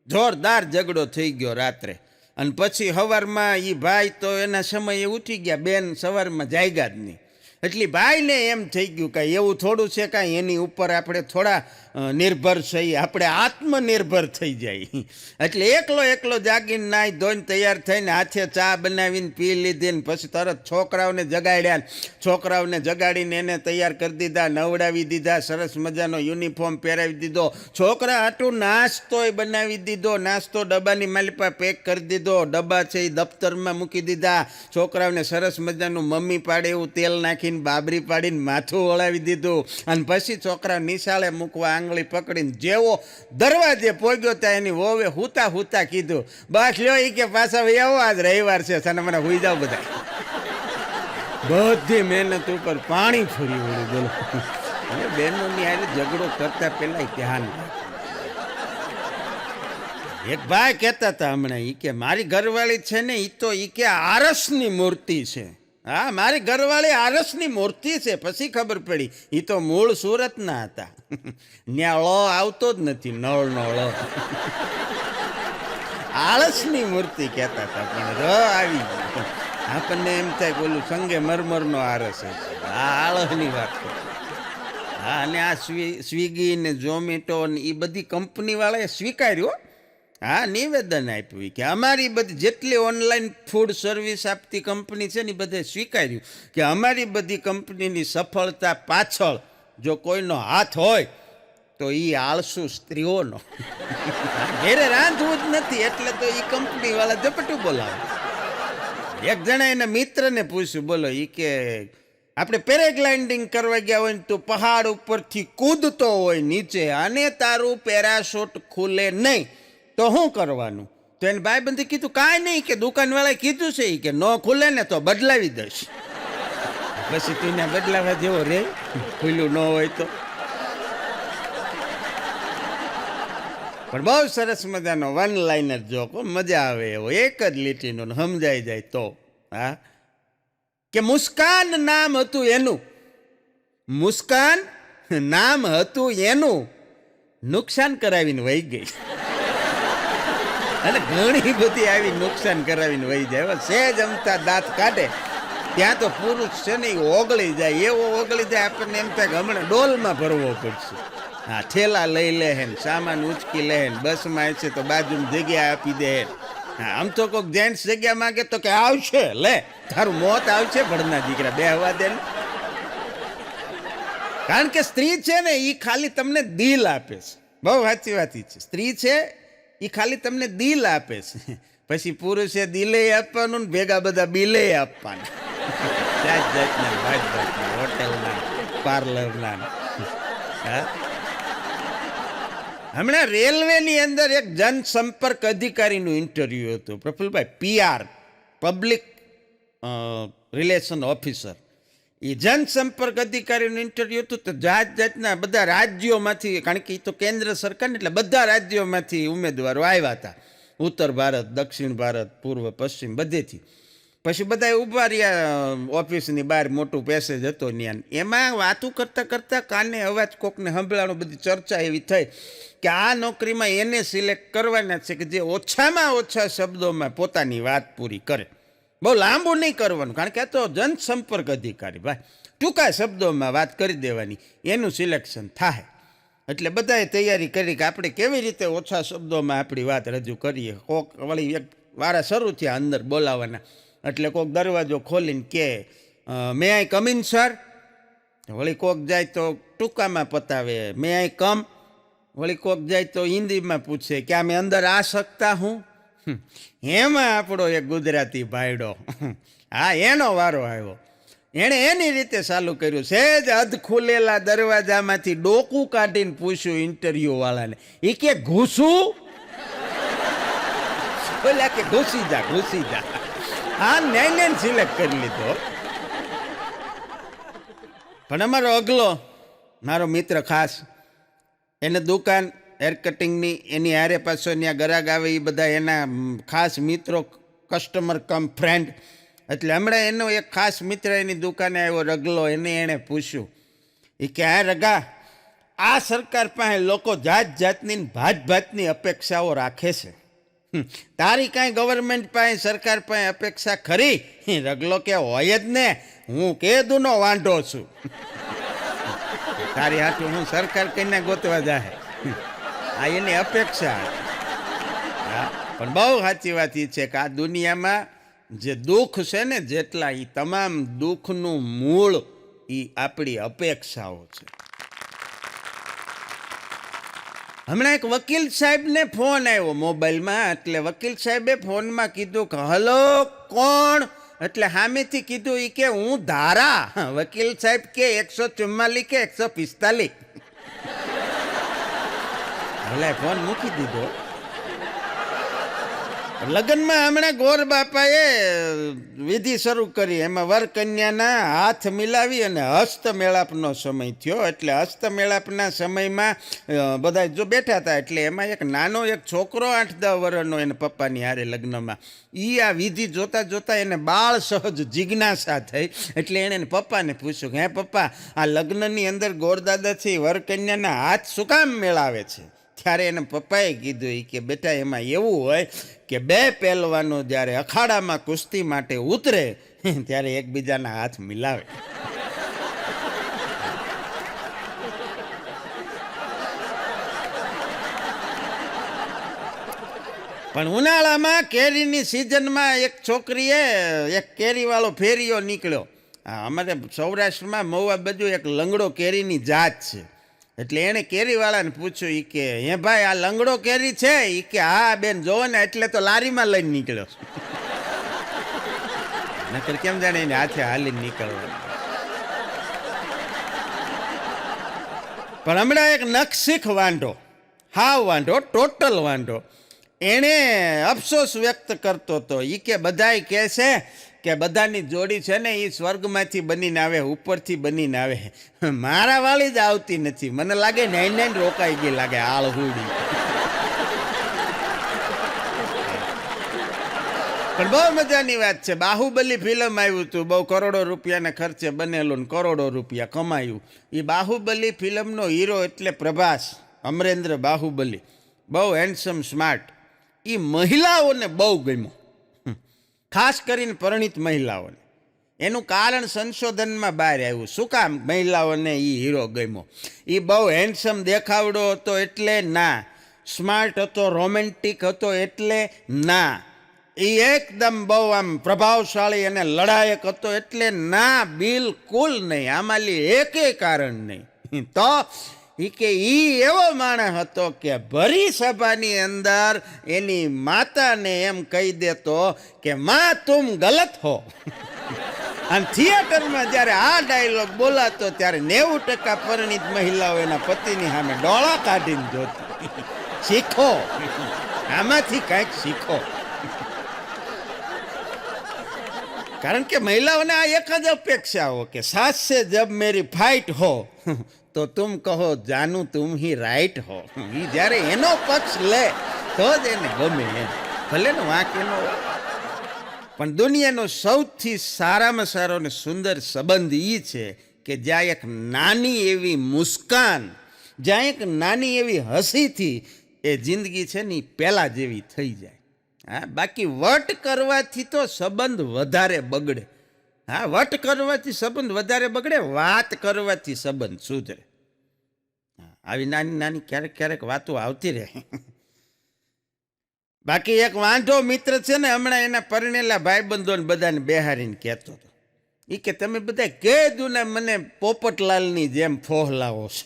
જોરદાર ઝઘડો થઈ ગયો રાત્રે. અને પછી સવારમાં એ ભાઈ તો એના સમયે ઉઠી ગયા, બેન સવારમાં જાગ્યા જ નહીં. એટલે ભાઈને એમ થઈ ગયું કાંઈ એવું થોડું છે કાંઈ એની ઉપર આપણે થોડા નિર્ભર છીએ, આપણે આત્મનિર્ભર થઈ જાય. એટલે એકલો જાગીને નાહી ધોઈને તૈયાર થઈને હાથે ચા બનાવીને પી લીધી ને પછી તરત છોકરાઓને જગાડ્યા. છોકરાઓને જગાડીને એને તૈયાર કરી દીધા, નવડાવી દીધા, સરસ મજાનો યુનિફોર્મ પહેરાવી દીધો, છોકરા હાટું નાસ્તોય બનાવી દીધો, નાસ્તો ડબ્બાની માલિપા પેક કરી દીધો, ડબ્બા છે એ દફતરમાં મૂકી દીધા, છોકરાઓને સરસ મજાનું મમ્મી પાડે એવું તેલ નાખીને બાબરી પાડીને માથું વળાવી દીધું. અને પછી છોકરા નિશાળે મૂકવા આંગળી પકડીને જેવો દરવાજે પહોંચ્યો ત્યાં એની વોવે હુતા કીધું, બસ લ્યો એ કે પાછા એવો આજ રવિવાર છે, સાને મને હુઈ જાવ બધા. બધી મહેનત ઉપર પાણી ફરી વળ્યું. બોલો, હવે બહેનોની હારે ઝઘડો કરતા પહેલા ધ્યાન. એક ભાઈ કહેતા હતા હમણાં, એ કે મારી ઘરવાળી છે ને એ તો એ કે આરસની મૂર્તિ છે. હા, મારી ઘરવાળી આરસની મૂર્તિ છે. પછી ખબર પડી એ તો મૂળ સુરતના હતા. ત્યાં ળ આવતો જ નથી, નળનો ળ. આળસની મૂર્તિ કહેતા હતા, પણ ર આવી ગયું. આપણને એમ થાય બોલું સંગે મરમરનો આરસ છે. આ આળસની વાત છે. હા, અને આ સ્વિગી ને ઝોમેટો ને એ બધી કંપનીવાળાએ સ્વીકાર્યું. હા, નિવેદન આપ્યું કે અમારી બધી જેટલી ઓનલાઈન ફૂડ સર્વિસ આપતી કંપની છે ને એ બધે સ્વીકાર્યું કે અમારી બધી કંપનીની સફળતા પાછળ જો કોઈનો હાથ હોય તો એ આળસુ સ્ત્રીઓનો. ઘેરે રાંધવું જ નથી એટલે તો એ કંપનીવાળા ઝપટું બોલાવે. એક જણા એના મિત્રને પૂછ્યું, બોલો એ કે આપણે પેરાગ્લાઇડિંગ કરવા ગયા હોય ને તો પહાડ ઉપરથી કૂદતો હોય નીચે અને તારું પેરાશૂટ ખુલે નહીં તો શું કરવાનું? તો એને ભાઈબંધે કીધું કાંઈ નહીં, કે દુકાનવાળાએ કીધું છે કે ન ખુલે ને તો બદલાવી દઈશ. પછી તું એને બદલાવા જેવો રે, ખુલ્લું ન હોય તો. પણ બહુ સરસ મજાનો વન લાઇનર જોક, મજા આવે એવો, એક જ લીટીનો સમજાઈ જાય તો. હા, કે મુસ્કાન નામ હતું એનું, મુસ્કાન નામ હતું એનું, નુકસાન કરાવીને વહી ગઈ. અને ઘણી બધી આવી નુકસાન કરાવીને વહી જાય. સહેજ અમતા દાંત કાઢે ત્યાં તો પુરુષ છે ને એ ઓગળી જાય, એવો ઓગળી જાય આપણને એમ થાય કે હમણાં ડોલમાં ભરવો પડશે. હા, ઠેલા લઈ લે હે, સામાન ઉચકી લે, બસમાં છે તો બાજુમાં જગ્યા આપી દે. હા, આમ તો કોઈક જેન્ટ્સ જગ્યા માગે તો કે આવશે, લે તારું મોત આવશે ભણના દીકરા, બે હવા દે. કારણ કે સ્ત્રી છે ને એ ખાલી તમને દિલ આપે છે. બહુ સાચી વાત છે, સ્ત્રી છે એ ખાલી તમને દિલ આપે છે. પછી પુરુષે દિલે આપવાનું ને ભેગા બધા બિલે આપવાના. જાત જાતના, ભાત ભાતના, હોટેલના, પાર્લરના. હા, હમણાં રેલવેની અંદર એક જનસંપર્ક અધિકારીનું ઇન્ટરવ્યૂ હતું, પ્રફુલભાઈ, PR, પબ્લિક રિલેશન ઓફિસર. એ જનસંપર્ક અધિકારીનું ઇન્ટરવ્યૂ હતું. તો જાત જાતના બધા રાજ્યોમાંથી, કારણ કે એ તો કેન્દ્ર સરકાર એટલે બધા રાજ્યોમાંથી ઉમેદવારો આવ્યા હતા, ઉત્તર ભારત, દક્ષિણ ભારત, પૂર્વ પશ્ચિમ બધેથી. પછી બધા ઊભા રહ્યા ઓફિસની બહાર, મોટું પેસેજ હતો ત્યાં. એમાં વાતું કરતાં કરતાં કાને અવાજ કોકને સંભળાણો, બધી ચર્ચા એવી થઈ કે આ નોકરીમાં એને સિલેક્ટ કરવાના છે કે જે ઓછામાં ઓછા શબ્દોમાં પોતાની વાત પૂરી કરે. બહુ લાંબુ નહીં કરવાનું, કારણ કે આ તો જનસંપર્ક અધિકારી ભાઈ, ટૂંકા શબ્દોમાં વાત કરી દેવાની, એનું સિલેક્શન થાય. એટલે બધાએ તૈયારી કરી કે આપણે કેવી રીતે ઓછા શબ્દોમાં આપણી વાત રજૂ કરીએ. કોક વળી એક વારા શરૂ થયા અંદર બોલાવવાના, એટલે કોક દરવાજો ખોલીને કે મે આઈ કમ ઇન સર. વળી કોક જાય તો ટૂંકામાં પતાવે મે આઈ કમ. વળી કોક જાય તો હિન્દીમાં પૂછે કે આ મેં અંદર આ શકતા હું. એમાં આપણો એક ગુજરાતી ભાઈડો, હા, એનો વારો આવ્યો. એણે એની રીતે ચાલુ કર્યું. સહેજ અધ ખુલેલા દરવાજામાંથી ડોકું કાઢીને પૂછ્યું ઇન્ટરવ્યુ વાળાને, એ કે ઘૂસું? બોલ્યા કે ઘૂસી જા, ઘૂસી જા. હા, ને સિલેક્ટ કરી લીધો. પણ અમારો અગલો, મારો મિત્ર ખાસ, એને દુકાન હેર કટિંગની, એની હારે પાછો ત્યાં ગ્રાહક આવે એ બધા એના ખાસ મિત્રો, કસ્ટમર કમ ફ્રેન્ડ. એટલે હમણાં એનો એક ખાસ મિત્ર એની દુકાને આવ્યો, રગલો. એણે પૂછ્યું, એ કે હા રગા, આ સરકાર પાસે લોકો જાત જાતની ભાતની અપેક્ષાઓ રાખે છે, તારી કાંઈ ગવર્મેન્ટ પાસે સરકાર પાસે અપેક્ષા ખરી? રગલો કે હોય જ ને, હું કેદુનો વાંઢો છું. તારી હાથું હું સરકાર કઈને ગોતવા જાહે, આ એની અપેક્ષા. હા, પણ બહુ સાચી વાત એ છે કે આ દુનિયામાં જે દુઃખ છે ને જેટલા, એ તમામ દુઃખનું મૂળ એ આપણી અપેક્ષાઓ છે. હમણાં એક વકીલ સાહેબને ફોન આવ્યો મોબાઈલમાં, એટલે વકીલ સાહેબે ફોનમાં કીધું કે હલો કોણ? એટલે સામેથી કીધું એ કે હું ધારા. વકીલ સાહેબ કે 144 કે 145? ભલે ફોન મૂકી દીધો. લગ્નમાં હમણાં ગોર બાપાએ વિધિ શરૂ કરી, એમાં વર કન્યાના હાથ મિલાવી અને હસ્તમેળાપનો સમય થયો. એટલે હસ્તમેળાપના સમયમાં બધા જો બેઠા હતા, એટલે એમાં એક નાનો એક છોકરો 8-10 વર્ષનો એને પપ્પાની હારે લગ્નમાં, એ આ વિધિ જોતા જોતા એને બાળ સહજ જિજ્ઞાસા થઈ. એટલે એણે પપ્પાને પૂછ્યું કે હે પપ્પા, આ લગ્નની અંદર ગોરદાદાથી વર કન્યાના હાથ શું કામ મેળાવે છે? ત્યારે એને પપ્પાએ કીધું કે બેટા એમાં એવું હોય કે બે પહેલવાનો જ્યારે અખાડામાં કુસ્તી માટે ઉતરે ત્યારે એકબીજાના હાથ મિલાવે. પણ ઉનાળામાં કેરીની સિઝનમાં એક છોકરીએ એક કેરીવાળો ફેરીઓ નીકળ્યો. અમારે સૌરાષ્ટ્રમાં મહુવા બાજુ એક લંગડો કેરીની જાત છે. એટલે એણે કેરીવાળાને પૂછ્યું એ કે હે ભાઈ આ લંગડો કેરી છે? એ કે હા બેન જોવો ને, એટલે તો લારીમાં લઈને નીકળ્યો. નકર કેમ જાણે એને હાથે હાલીને નીકળવાનું. પણ હમણાં એક નખશીખ વાંઢો, હાવ વાંઢો, ટોટલ વાંઢો, એણે અફસોસ વ્યક્ત કરતો હતો. એ કે બધાય કહે છે કે બધાની જોડી છે ને એ સ્વર્ગમાંથી બનીને આવે, ઉપરથી બનીને આવે, મારા વાળી જ આવતી નથી. મને લાગે 99 રોકાઈ ગઈ લાગે આળહુડી. પણ બહુ મજાની વાત છે. બાહુબલી ફિલ્મ આવ્યું હતું, બહુ કરોડો રૂપિયાના ખર્ચે બનેલું ને કરોડો રૂપિયા કમાયું. એ બાહુબલી ફિલ્મનો હીરો એટલે પ્રભાસ, અમરેન્દ્ર બાહુબલી, બહુ હેન્ડસમ, સ્માર્ટ. એ મહિલાઓને બહુ ગમ્યો, ખાસ કરીને પરિણીત મહિલાઓને. એનું કારણ સંશોધનમાં બહાર આવ્યું. શું કામ મહિલાઓને એ હીરો ગમ્યો? એ બહુ હેન્ડસમ દેખાવડો હતો એટલે ના, સ્માર્ટ હતો, રોમેન્ટિક હતો એટલે ના, એ એકદમ બહુ આમ પ્રભાવશાળી અને લડાયક હતો એટલે ના, બિલકુલ નહીં. આમાંલી એકેય કારણ નહીં. તો એ કે ઈ એવો માણસ હતો કે ભરી સભાની અંદર એની માતાને એમ કહી દેતો કે માં તુમ ગલત હો. અને થિયેટરમાં જ્યારે આ ડાયલોગ બોલાતો ત્યારે 90% પરિણીત મહિલાઓ એના પતિની સામે ડોળા કાઢીને જોતી. શીખો, આમાંથી કંઈક શીખો. કારણ કે મહિલાઓને આ એક જ અપેક્ષા હો કે સાસ સે જબ મેરી ફાઇટ હો તો તુમ કહો જાનુ તુમ હી રાઈટ હો. એ જ્યારે એનો પક્ષ લે તો જ એને ગમે. ભલે ને વાંક એનો, પણ દુનિયાનો સૌથી સારામાં સારો ને સુંદર સંબંધ એ છે કે જ્યાં એક નાની એવી મુસ્કાન, જ્યાં એક નાની એવી હસીથી એ જિંદગી છે ને એ પહેલાં જેવી થઈ જાય. હા, બાકી વટ કરવાથી તો સંબંધ વધારે બગડે. હા, વટ કરવાથી સંબંધ વધારે બગડે, વાત કરવાથી સંબંધ સુધરે. આવી નાની નાની ક્યારેક ક્યારેક વાતો આવતી રહે. બાકી એક વાંઢો મિત્ર છે ને, હમણાં એના પરણેલા ભાઈબંધોને બધાને બેહારીને કહેતો હતો, એ કે તમે બધા કીધું ને મને પોપટલાલની જેમ ફોહલાવો છો.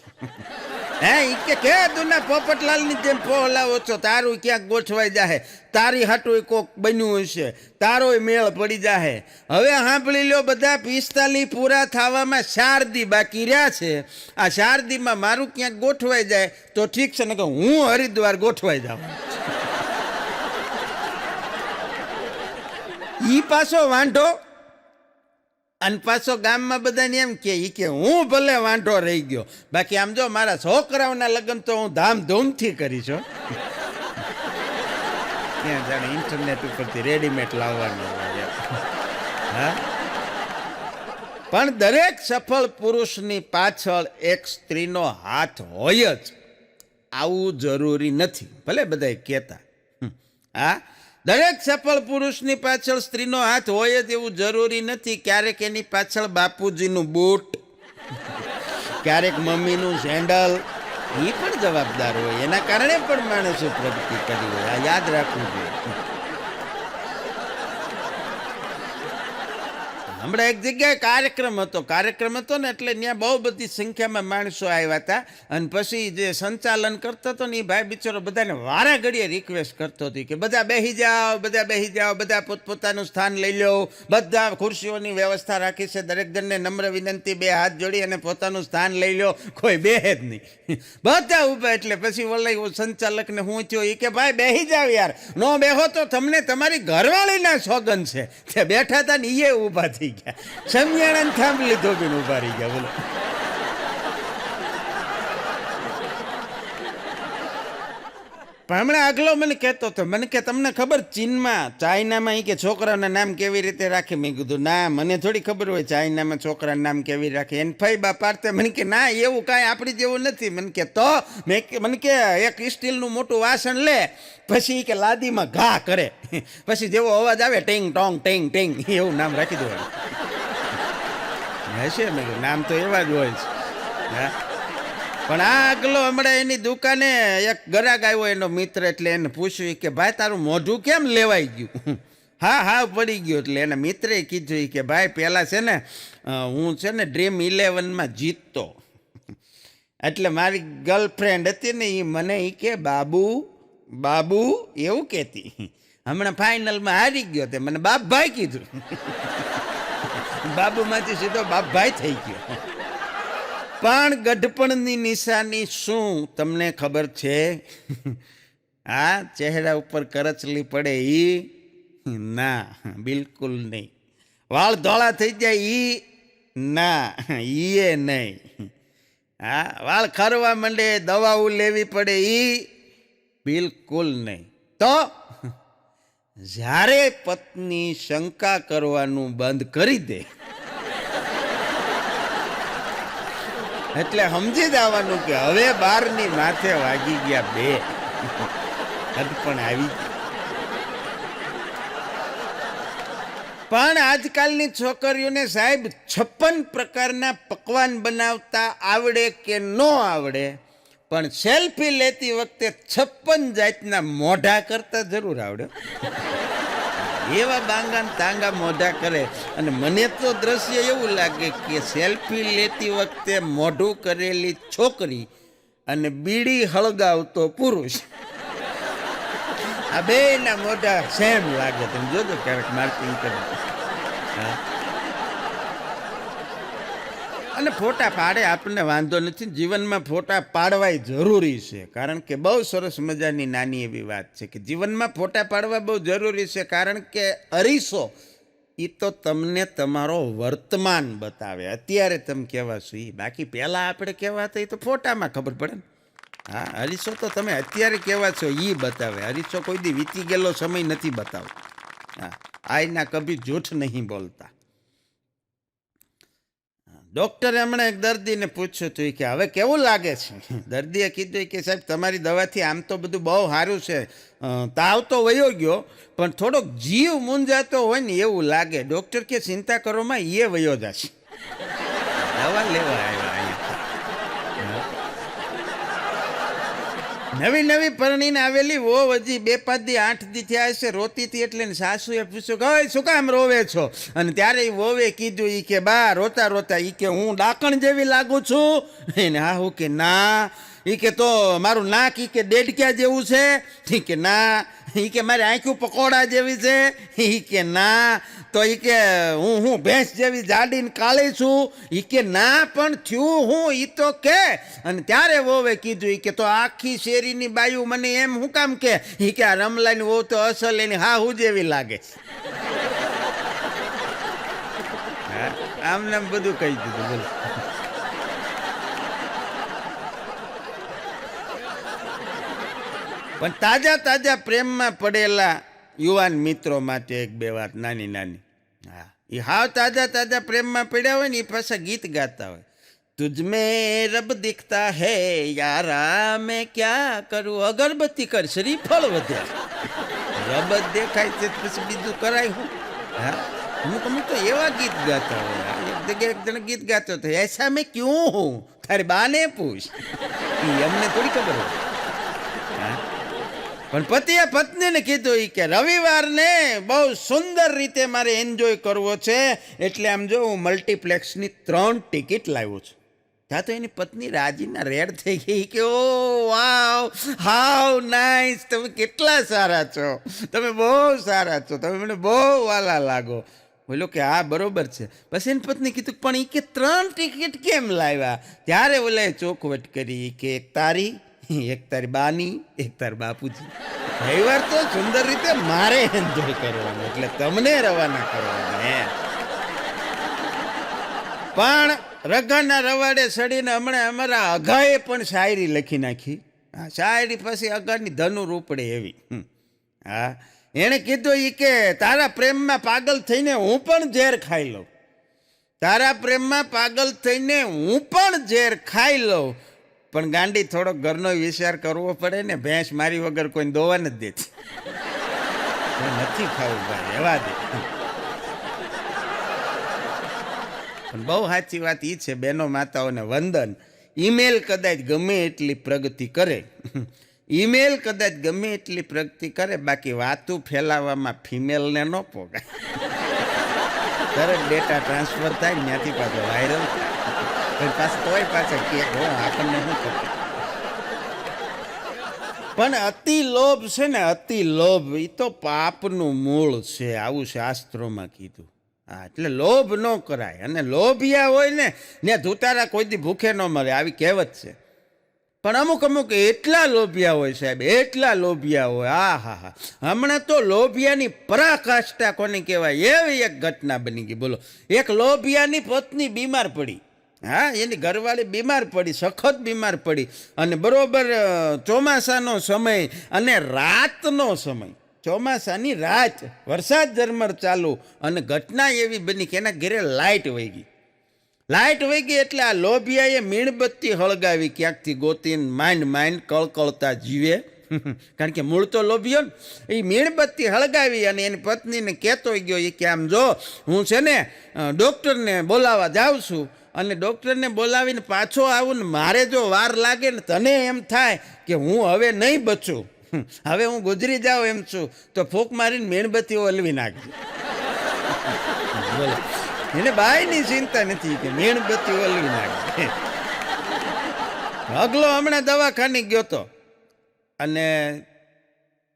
હે, એ કે દુના પોપટલાલની જેમ ફોહલાવો છો, તારું ક્યાંક ગોઠવાઈ જાહે, તારી હાટું કોક બન્યું હશે, તારોય મેળ પડી જાહે. હવે સાંભળી લો બધા, 45 પૂરા થવામાં 4 દી બાકી રહ્યા છે. આ 4 દીમાં મારું ક્યાંક ગોઠવાઈ જાય તો ઠીક છે, ને કે હું હરિદ્વાર ગોઠવાઈ જાઉં. ઈ પાછો વાંઢો, અને પાછો ગામમાં બધાને એમ કે હું ભલે વાંઢો રહી ગયો, બાકી આમ જો મારા છોકરાઓના લગ્ન તો હું ધામધૂમથી કરીશ. ત્યાં જાણે ઇન્ટરનેટ ઉપરથી રેડીમેડ લાવવાનું હોય. હા, પણ દરેક સફળ પુરુષની પાછળ એક સ્ત્રીનો હાથ હોય જ, આવું જરૂરી નથી, ભલે બધા કહેતા. હા, દરેક સફળ પુરુષની પાછળ સ્ત્રીનો હાથ હોય જ એવું જરૂરી નથી. ક્યારેક એની પાછળ બાપુજીનું બૂટ, ક્યારેક મમ્મીનું સેન્ડલ, એ પણ જવાબદાર હોય. એના કારણે પણ માણસો પ્રગતિ કરી હોય. આ યાદ રાખવું જોઈએ. હમણાં એક જગ્યાએ કાર્યક્રમ હતો ને, એટલે ત્યાં બહુ બધી સંખ્યામાં માણસો આવ્યા હતા. અને પછી જે સંચાલન કરતો હતો ને એ ભાઈ બિચારો બધાને વારા ઘડીએ રિક્વેસ્ટ કરતો હતો કે બધા બેસી જાઓ, બધા પોતપોતાનું સ્થાન લઈ લો, બધા ખુરશીઓની વ્યવસ્થા રાખી છે, દરેક જણને નમ્ર વિનંતી, બે હાથ જોડી અને પોતાનું સ્થાન લઈ લો. કોઈ બેહે જ નહીં, બધા ઊભા. એટલે પછી વળી સંચાલકને હું થયો એ કે ભાઈ બેસી જાવ યાર, નો બેહો તો તમને તમારી ઘરવાળીના સોગન છે. તે બેઠા હતા ને એ ઊભા થઈ ગયા, સમિયાણા થાંભલી ધોબીને ઊભા રહી ગયા. બોલો, પણ હમણાં આગલો મને કહેતો હતો, મને કે તમને ખબર ચાઇનામાં કે છોકરાના નામ કેવી રીતે રાખે? મેં કીધું ના, મને થોડી ખબર હોય ચાઇનામાં છોકરાના નામ કેવી રાખે. એને ફઈ બા પાડતે. મને કે ના, એવું કાંઈ આપણી જેવું નથી. મને કે તો મને કે એક સ્ટીલનું મોટું વાસણ લે, પછી કે લાદીમાં ઘા કરે, પછી જેવો અવાજ આવે ટેંગ ટોંગ ટેંગ ટેંગ, એવું નામ રાખી દેવાનું. હશે, મેં નામ તો એવા જ હોય છે. હા, પણ આ આગલો હમણાં એની દુકાને એક ગ્રાહક આવ્યો, એનો મિત્ર. એટલે એને પૂછ્યું કે ભાઈ તારું મોઢું કેમ લેવાઈ ગયું? હા પડી ગયું. એટલે એના મિત્રે કીધું કે ભાઈ પહેલાં છે ને હું છે ને Dream11માં જીતતો, એટલે મારી ગર્લફ્રેન્ડ હતી ને એ મને કે બાબુ એવું કહેતી. હમણાં ફાઇનલમાં હારી ગયો તે મને બાપભાઈ કીધું. બાબુમાંથી સીધો બાપભાઈ થઈ ગયો. પણ ગઢપણની નિશાની શું તમને ખબર છે? હા, ચહેરા ઉપર કરચલી પડે ઈ? ના, બિલકુલ નહીં. વાળ ધોળા થઈ જાય ઈ? ના, ઈએ નહીં. હા, વાળ ખરવા માંડે, દવાઓ લેવી પડે ઈ? બિલકુલ નહીં. તો જ્યારે પત્ની શંકા કરવાનું બંધ કરી દે એટલે સમજી જવાનું કે હવે બારની માથે વાગી ગયા બે, પણ આવી. પણ આજકાલની છોકરીઓને સાહેબ 56 પ્રકારના પકવાન બનાવતા આવડે કે ન આવડે, પણ સેલ્ફી લેતી વખતે 56 જાતના મોઢા કરતા જરૂર આવડે. એવા બાંગા તાંગા મોઢા કરે. અને મને તો દ્રશ્ય એવું લાગે કે સેલ્ફી લેતી વખતે મોઢું કરેલી છોકરી અને બીડી હળગાવતો પુરુષ, આ બેના મોઢા સેમ લાગે. તમે જોજો ક્યારેક માર્કિંગ કરે. અને ફોટા પાડે આપણને વાંધો નથી, જીવનમાં ફોટા પાડવાય જરૂરી છે. કારણ કે બહુ સરસ મજાની નાની એવી વાત છે કે જીવનમાં ફોટા પાડવા બહુ જરૂરી છે. કારણ કે અરીસો એ તો તમને તમારો વર્તમાન બતાવે, અત્યારે તમે કેવા છો એ. બાકી પહેલાં આપણે કેવા હતા એ તો ફોટામાં ખબર પડે ને. હા, અરીસો તો તમે અત્યારે કેવા છો એ બતાવે. અરીસો કોઈ દી વીતી ગયેલો સમય નથી બતાવતો. હા, આઈના કભી જૂઠ નહીં બોલતા. ડૉક્ટરે હમણાં એક દર્દીને પૂછ્યું હતું કે હવે કેવું લાગે છે? દર્દીએ કીધું કે સાહેબ તમારી દવાથી આમ તો બધું બહુ સારું છે, તાવ તો વયો ગયો, પણ થોડોક જીવ મૂંઝાતો હોય ને એવું લાગે. ડૉક્ટર કે ચિંતા કરોમાં એ વયો જશે. દવા લેવા આવ્યા અહીંયા. નવી પરણીને આવેલી વહુ હજી 2-5 દી 8 દી થયા હશે, રોતી હતી. એટલે સાસુએ પૂછ્યું કે શું કામ રોવે છો? અને ત્યારે એ વહુએ કીધું કે બા રોતા કે હું ડાકણ જેવી લાગુ છું? એને હા હું કે ના. એ કે તો મારું નાક કે દેડક્યા જેવું છે? કે ના. એ કે મારી આંખું પકોડા જેવી છે? એ કે ના. તો એ કે હું ભેંસ જેવી જાડી ને કાળી છું? એ કે ના, પણ થયું હું એ તો કે. અને ત્યારે વહુએ કીધું કે તો આખી શેરીની બાયુ મને એમ હું કામ કે? એ કે આ રમલાની વહુ તો અસલ એની હા હું જેવી લાગે. આમ નામ બધું કહી દીધું. બોલો, પણ તાજા પ્રેમમાં પડેલા યુવાન મિત્રો માટે 1-2 વાત નાની. હા, એ હાવ તાજા પ્રેમમાં પડ્યા હોય ને એ પાછા ગીત ગાતા હોય. તુજ મેં રબ દિખતા હૈ યારા, મેં ક્યાં કરું, અગરબત્તી કર શ્રીફળ વધ્યા. રબત દેખાય છે પછી બીજું કરાય હું? હા, અમુક તો એવા ગીત ગાતા હોય. એક જગ્યાએ એક જણ ગીત ગાતો હતો, એસા મેં ક્યું હું, તારી બાને પૂછ. ઈ અમને થોડી ખબર હોય. હા, પણ પતિએ પત્નીને કીધું ઈ કે રવિવારને બહુ સુંદર રીતે મારે એન્જોય કરવો છે, એટલે આમ જો હું મલ્ટીપ્લેક્સની 3 ટિકિટ લાવ્યો છું. ત્યાં તો એની પત્ની રાજીના રેડ થઈ ગઈ કે ઓ વાવ, હાવ નાઇસ, તમે કેટલા સારા છો, તમે બહુ સારા છો, તમે મને બહુ વાલા લાગો. બોલો કે હા બરોબર છે. પછી એની પત્ની કીધું પણ એ કે 3 ટિકિટ કેમ લાવ્યા? ત્યારે ઓલાએ ચોખવટ કરી કે એક તારી, એક તારી બાની, એક તાર બાપુજી. રવિવાર તો સુંદર રીતે મારે એન્જોય કરવાનું, એટલે તમને રવાના કરવાના. પણ રઘાના રવાડે સડીને હમણાં અમારા અઘાએ પણ શાયરી લખી નાખી. હા, શાયરી પછી અઘાની ધનુર ઉપડે એવી. હા, એણે કીધું ઈ કે તારા પ્રેમમાં પાગલ થઈને હું પણ ઝેર ખાઈ લઉં, તારા પ્રેમમાં પાગલ થઈને હું પણ ઝેર ખાઈ લઉં, પણ ગાંડી થોડોક ઘરનો વિચાર કરવો પડે ને, ભેંસ મારી વગર કોઈ દોવા નથી દેતી. નથી ખાવું ભાઈ, એવા દે. પણ બહુ સાચી વાત એ છે, બહેનો માતાઓને વંદન. ઈમેલ કદાચ ગમે એટલી પ્રગતિ કરે, ઈમેલ કદાચ ગમે એટલી પ્રગતિ કરે, બાકી વાતું ફેલાવવામાં ફિમેલને ન પોગાય. તરત ડેટા ટ્રાન્સફર થાય, ત્યાંથી પાછો વાયરલ થાય, પાછું તોય પાછા કે આપણને શું ખબર. પણ અતિ લોભ છે ને, અતિ લોભ એ તો પાપનું મૂળ છે, આવું શાસ્ત્રોમાં કીધું. હા, એટલે લોભ ન કરાય. અને લોભિયા હોય ને ધુતારા કોઈ દી ભૂખે ન મળે, આવી કહેવત છે. પણ અમુક એટલા લોભિયા હોય સાહેબ, એટલા લોભિયા હોય. હા હા હા, હમણાં તો લોભિયાની પરાકાષ્ઠા કોને કહેવાય એવી એક ઘટના બની ગઈ. બોલો, એક લોભિયાની પત્ની બીમાર પડી. હા, એની ઘરવાળી બીમાર પડી, સખત બીમાર પડી, અને બરોબર ચોમાસાનો સમય અને રાતનો સમય, ચોમાસાની રાત, વરસાદ ઝરમર ચાલુ, અને ઘટના એવી બની કે એના ઘરે લાઇટ વહી ગઈ. લાઇટ વહી ગઈ એટલે આ લોભિયાએ મીણબત્તી હળગાવી ક્યાંકથી ગોતીને, માંડ કળકળતા જીવે. કારણ કે મૂળ તો લોભિયો ને. એ મીણબત્તી હળગાવી અને એની પત્નીને કહેતો ગયો એ કે આમ જો, હું છે ને ડૉક્ટરને બોલાવવા જાઉં છું, અને ડૉક્ટરને બોલાવીને પાછો આવું ને મારે જો વાર લાગે ને તને એમ થાય કે હું હવે નહીં બચું, હવે હું ગુજરી જાઉં એમ છું, તો ફૂંક મારીને મીણબત્તીઓ હલવી નાખજો. બોલો, એને બાયની ચિંતા નથી કે મીણબત્તીઓ હલવી નાખે. અગલો હમણાં દવાખાને ગયો તો, અને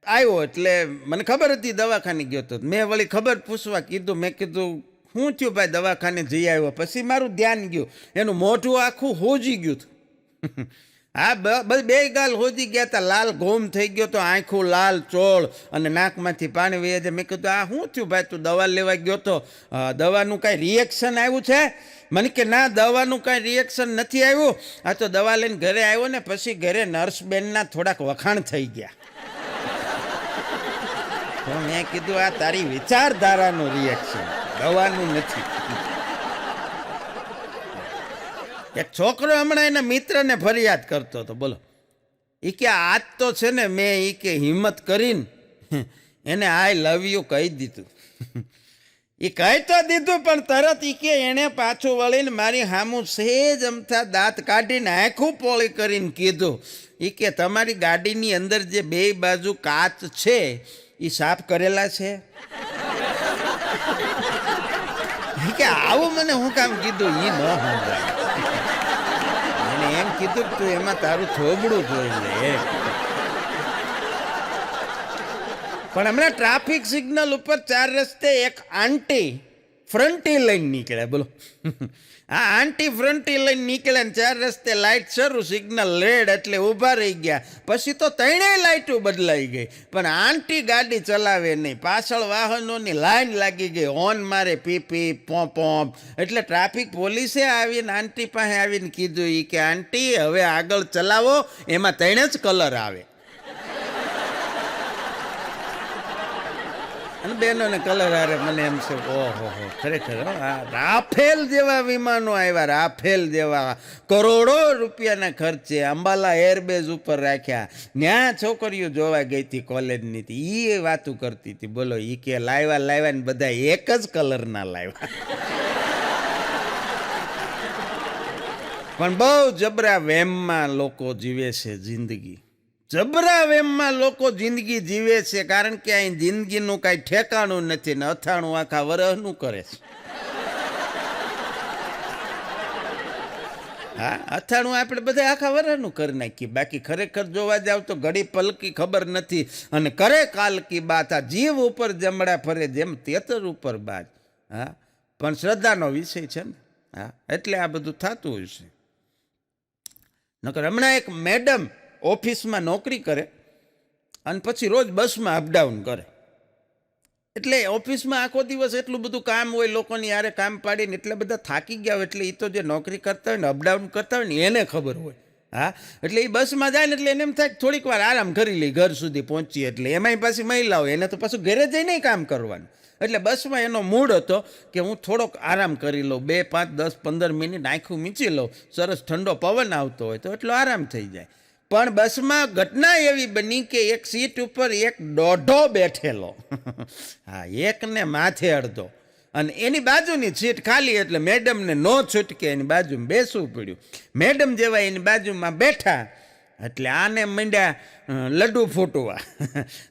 આવ્યો એટલે મને ખબર હતી દવાખાને ગયો તો. મેં વળી ખબર પૂછવા કીધું, મેં કીધું શું થયું ભાઈ, દવાખાને જઈ આવ્યો. પછી મારું ધ્યાન ગયું, એનું મોઢું આખું હોજી ગયું હતું. હા, બસ 2 ગાલ હોજી ગયા હતા, લાલ ઘોમ થઈ ગયો તો, આંખું લાલ ચોળ, અને નાકમાંથી પાણી વહી જાય. મેં કીધું આ શું થયું ભાઈ, તું દવા લેવા ગયો તો, દવાનું કાંઈ રિએક્શન આવ્યું છે? મને કે ના, દવાનું કાંઈ રિએક્શન નથી આવ્યું, આ તો દવા લઈને ઘરે આવ્યો ને પછી ઘરે નર્સબેનના થોડાક વખાણ થઈ ગયા. તો મેં કીધું આ તારી વિચારધારાનું રિએક્શન, દવાનું નથી. એક છોકરો હમણાં એના મિત્રને ફરિયાદ કરતો હતો. બોલો, એ કે આજ તો છે ને મેં એ કે હિંમત કરીને એને આઈ લવ યુ કહી દીધું. એ કહી તો દીધું, પણ તરત એ કે એણે પાછું વળીને મારી સામું સહેજ અમથા દાંત કાઢીને આંખું પોળી કરીને કીધું, એ કે તમારી ગાડીની અંદર જે 2 બાજુ કાચ છે એ સાફ કરેલા છે? કે આવું મને હું કામ કીધું એ ન સમજાય. એને એમ કીધું કે તું એમાં તારું થોબડું જોઈ લે. પણ હમણાં ટ્રાફિક સિગ્નલ ઉપર 4 રસ્તે એક આંટી ફ્રન્ટી લઈને નીકળ્યા. બોલો, આ આંટી ફ્રન્ટી લઈને નીકળ્યા ને 4 રસ્તે લાઇટ શરૂ, સિગ્નલ રેડ એટલે ઊભા રહી ગયા. પછી તો 3 લાઇટો બદલાઈ ગઈ, પણ આંટી ગાડી ચલાવે નહીં. પાછળ વાહનોની લાઈન લાગી ગઈ, હોર્ન મારે પી પોંપ. એટલે ટ્રાફિક પોલીસે આવીને આંટી પાસે આવીને કીધું એ કે આંટી હવે આગળ ચલાવો, એમાં 3 જ કલર આવે. અને બહેનોને કલર હારે મને એમ છે ઓહો હો ખરેખર હો, આ રાફેલ જેવા વિમાનો આવ્યા, રાફેલ જેવા કરોડો રૂપિયાના ખર્ચે અંબાલા એરબેઝ ઉપર રાખ્યા. ત્યાં છોકરીઓ જોવા ગઈ હતી કોલેજની હતી, એ વાતું કરતી હતી. બોલો એ કે લાવ્યા ને બધા એક જ કલરના લાવ્યા. પણ બહુ જબરા વેમમાં લોકો જીવે છે જિંદગી, જબરા વેમમાં લોકો જિંદગી જીવે છે. કારણ કે અહીં જિંદગીનું કાંઈ ઠેકાણું નથી ને અથાણું આખા વરહનું કરે છે. હા, અથાણું આપણે બધા આખા વરહનું કરી નાખીએ. બાકી ખરેખર જોવા જાવ તો ઘડી પલકી ખબર નથી. અને કરે કાલ કી બાત, આ જીવ ઉપર જમડા ફરે જેમ તેતર ઉપર બાજ. હા, પણ શ્રદ્ધાનો વિષય છે ને. હા, એટલે આ બધું થતું હોય છે. નકર હમણાં એક મેડમ ઓફિસમાં નોકરી કરે અને પછી રોજ બસમાં અપડાઉન કરે. એટલે ઓફિસમાં આખો દિવસ એટલું બધું કામ હોય, લોકોની યારે કામ પાડીને એટલે બધા થાકી ગયા હોય. એટલે એ તો જે નોકરી કરતા હોય ને, અપડાઉન કરતા હોય ને, એને ખબર હોય. હા, એટલે એ બસમાં જાય ને એટલે એને એમ થાય થોડીક વાર આરામ કરી લઈ, ઘર સુધી પહોંચીએ. એટલે એમાંય પાછી મહિલા હોય, એને તો પાછું ઘરે જઈને કામ કરવાનું. એટલે બસમાં એનો મૂડ હતો કે હું થોડોક આરામ કરી લઉં, 2, 5, 10, 15 મિનિટ આંખું મીચી લઉં, સરસ ઠંડો પવન આવતો હોય તો એટલો આરામ થઈ જાય. પણ બસમાં ઘટના એવી બની કે એક સીટ ઉપર એક દોઢો બેઠેલો. હા, એકને માથે અડધો, અને એની બાજુની સીટ ખાલી. એટલે મેડમને નો છૂટકે એની બાજુમાં બેસવું પડ્યું. મેડમ જેવા એની બાજુમાં બેઠા એટલે આને મંડ્યા લડ્ડુ ફૂટવા.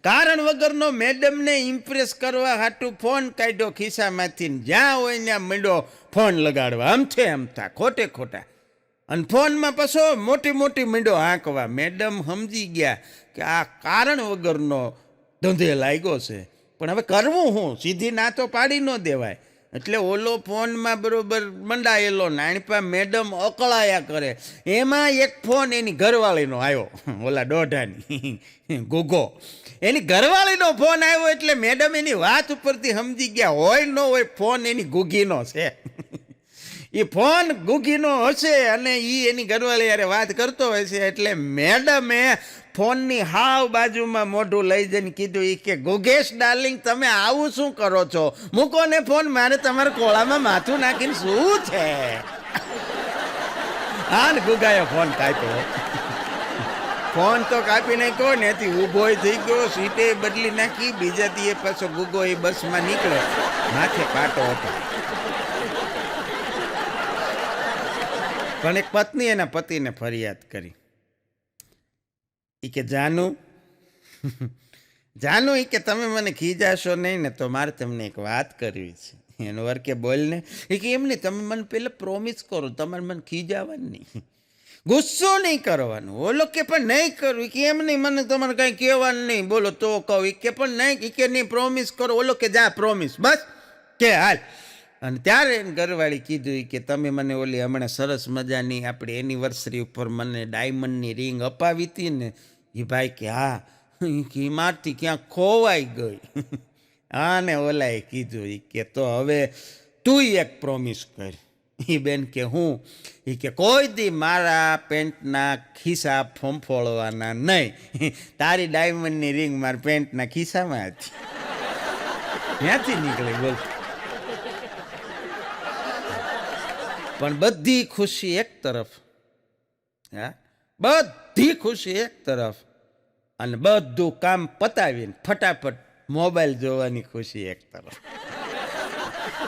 કારણ વગરનો મેડમને ઇમ્પ્રેસ કરવા હાટું ફોન કાઢ્યો ખિસ્સામાંથી, જ્યાં હોય ત્યાં મંડ્યો ફોન લગાડવા, આમથે આમથા, ખોટે ખોટા. અને ફોનમાં પાછો મોટી મોટી મીંડો હાંકવા. મેડમ સમજી ગયા કે આ કારણ વગરનો ધંધે લાગ્યો છે, પણ હવે કરવું શું? સીધી ના તો પાડી ન દેવાય. એટલે ઓલો ફોનમાં બરોબર મંડાયેલો, નાનપા મેડમ અકળાયા કરે. એમાં એક ફોન એની ઘરવાળીનો આવ્યો, ઓલા દોઢાની ગુગો. એની ઘરવાળીનો ફોન આવ્યો એટલે મેડમ એની વાત ઉપરથી સમજી ગયા હોય ન હોય ફોન એની ગુગીનો છે. એ ફોન ગુગીનો હશે અને એ એની ઘરવાળી યારે વાત કરતો હોય છે. એટલે મેડમે ફોનની હાવ બાજુમાં મોઢું લઈ જઈને કીધું, એ કે ગુગેશ ડાર્લિંગ, તમે આવું શું કરો છો? મૂકો ને ફોન, મારે તમારા કોળામાં માથું નાખીને શું છે? હા ને, ગુગાયો ફોન કાપ્યો. ફોન તો કાપી નાખ્યો ને, એથી ઊભો થઈ ગયો, સીટે બદલી નાખી. બીજાથી એ પાછો ગુગો એ બસમાં નીકળ્યો, માથે કાંટો હતો. પણ એક પત્ની એના પતિને ફરિયાદ કરી. એ કે જાનુ એ કે તમે મને ખીજાશો નહીં ને તો મારે તમને એક વાત કરવી છે. એનો વર્કે બોલ ને. એ કે એમ નહીં, તમે મને પહેલાં પ્રોમિસ કરો, તમારે મને ખીજાવાનું નહીં, ગુસ્સો નહીં કરવાનું. ઓલો કે પણ નહીં કરવું. કે એમ નહીં, મને તમારે કાંઈ કહેવાનું નહીં, બોલો તો કહું. એ કે પણ નહીં, એ કે નહીં, પ્રોમિસ કરો. ઓલો કે જા પ્રોમિસ, બસ કે હાલ. અને ત્યારે એને ઘરવાળી કીધું કે તમે મને ઓલી હમણાં સરસ મજાની આપણી એનિવર્સરી ઉપર મને ડાયમંડની રિંગ અપાવી હતી ને, એ ભાઈ કે હા, કે મારથી ક્યાંક ખોવાઈ ગઈ. હા ને, ઓલાએ કીધું કે તો હવે તું એક પ્રોમિસ કર. એ બેન કે હું? એ કે કોઈ દી મારા પેન્ટના ખિસ્સા ફોંફોળવાના નહીં. તારી ડાયમંડની રિંગ મારા પેન્ટના ખિસ્સામાં હતી. ત્યાંથી નીકળી બોલ. પણ બધી ખુશી એક તરફ, હા, બધી ખુશી એક તરફ, અને બધું કામ પતાવીને ફટાફટ મોબાઈલ જોવાની ખુશી એક તરફ.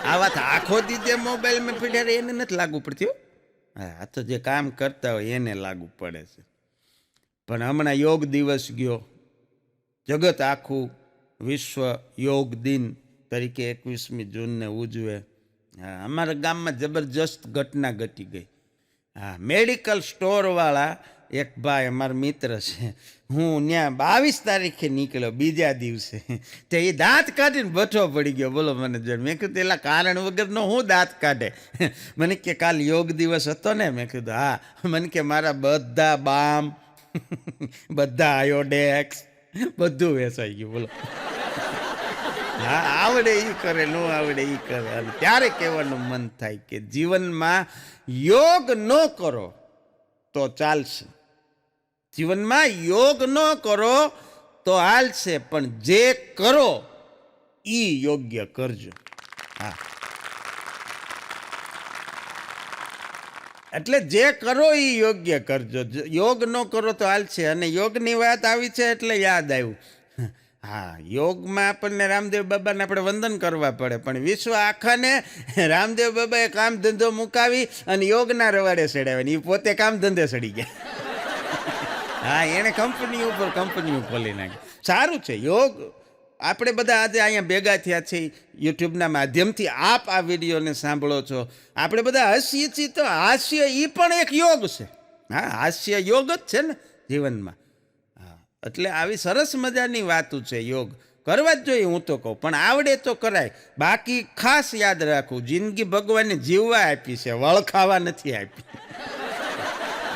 આ વાત આખો દી જે મોબાઈલમાં પીડ્યા રહે એને નથી લાગુ પડતી. હા, આ તો જે કામ કરતા હોય એને લાગુ પડે છે. પણ હમણાં યોગ દિવસ ગયો, જગત આખું વિશ્વ યોગ દિન તરીકે 21મી જૂનને ઉજવે. હા, અમારા ગામમાં જબરજસ્ત ઘટના ઘટી ગઈ. હા, મેડિકલ સ્ટોરવાળા એક ભાઈ અમારા મિત્ર છે, હું ત્યાં 22 તારીખે નીકળ્યો, બીજા દિવસે તે એ દાંત કાઢીને બઠો પડી ગયો. બોલો મને જણ. મેં કીધું એલા કારણ વગરનો હું દાંત કાઢે? મને કે કાલ યોગ દિવસ હતો ને? મેં કીધું હા. મને કે મારા બધા બામ, બધા આયોડેક્સ બધું વેચાઈ ગયું. બોલો. હા, આવડે એ કરે, ન આવડે એ કરે. અને ત્યારે કહેવાનું મન થાય કે જીવનમાં યોગ ન કરો તો ચાલશે, જીવનમાં યોગ ન કરો તો હાલશે, પણ જે કરો ઈ યોગ્ય કરજો. હા, એટલે જે કરો એ યોગ્ય કરજો. યોગ ન કરો તો હાલશે. અને યોગની વાત આવી છે એટલે યાદ આવ્યું. હા, યોગમાં આપણને રામદેવ બાબાને આપણે વંદન કરવા પડે, પણ વિશ્વ આખાને રામદેવ બાબાએ કામ ધંધો મુકાવી અને યોગના રવાડે ચડાવ્યા. એ પોતે કામ ધંધે ચડી ગયા. હા, એણે કંપનીઓ ખોલી નાખી. સારું છે યોગ. આપણે બધા આજે અહીંયા ભેગા થયા છીએ યુટ્યુબના માધ્યમથી. આપ આ વિડીયોને સાંભળો છો. આપણે બધા હસીએ છીએ તો હાસ્ય એ પણ એક યોગ છે. હા, હાસ્ય યોગ જ છે ને જીવનમાં. હા, એટલે આવી સરસ મજાની વાતો છે. યોગ કરવા જ જોઈએ હું તો કહું, પણ આવડે તો કરાય. બાકી ખાસ યાદ રાખવું, જિંદગી ભગવાને જીવવા આપી છે, વળખાવા નથી આપી.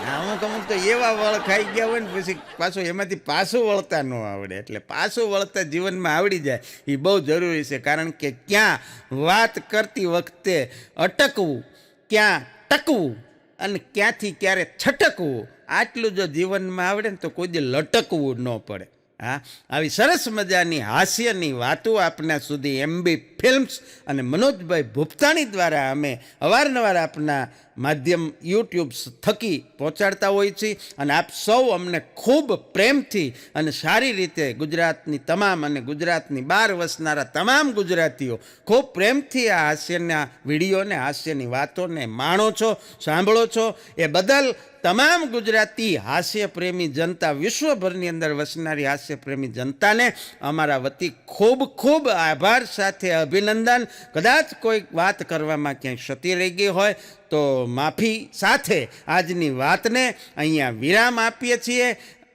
અમુક તો એવા વળ ખાઈ ગયા હોય ને પછી પાછું એમાંથી પાછું વળતા ન આવડે. એટલે પાછું વળતા જીવનમાં આવડી જાય એ બહુ જરૂરી છે. કારણ કે ક્યાં વાત કરતી વખતે અટકવું, ક્યાં ટકવું અને ક્યાંથી ક્યારે છટકવું, આટલું જો જીવનમાં આવડે ને તો કોઈ દી લટકવું ન પડે. હા, આવી સરસ મજાની હાસ્યની વાતો આપના સુધી MB ફિલ્મ્સ અને મનોજભાઈ ભૂપતાણી દ્વારા અમે અવારનવાર આપના માધ્યમ યુટ્યુબ થકી પહોંચાડતા હોઈએ છીએ. અને આપ સૌ અમને ખૂબ પ્રેમથી અને સારી રીતે ગુજરાતની તમામ અને ગુજરાતની બહાર વસનારા તમામ ગુજરાતીઓ ખૂબ પ્રેમથી આ હાસ્યના વિડીયોને, હાસ્યની વાતોને માણો છો, સાંભળો છો. એ બદલ તમામ ગુજરાતી હાસ્યપ્રેમી જનતા, વિશ્વભરની અંદર વસનારી હાસ્યપ્રેમી જનતાને અમારા વતી ખૂબ ખૂબ આભાર સાથે અભિનંદન. કદાચ કોઈક વાત કરવામાં ક્યાંય ક્ષતિ રહી ગઈ હોય તો માફી સાથે આજની વાતને અહીંયા વિરામ આપીએ છીએ.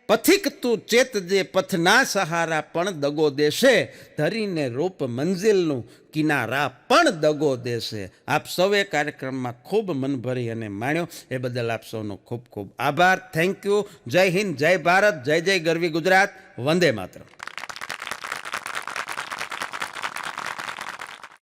પથિક તું ચેતજે પથના સહારા પણ દગો દેશે, ધરીને રૂપ મંઝિલનું કિનારા પણ દગો દેશે. આપ સૌએ કાર્યક્રમમાં ખૂબ મન ભરી અને માણ્યો એ બદલ આપ સૌનો ખૂબ ખૂબ આભાર. Thank you. જય હિન્દ, જય ભારત, જય જય ગરવી ગુજરાત. વંદે માતરમ.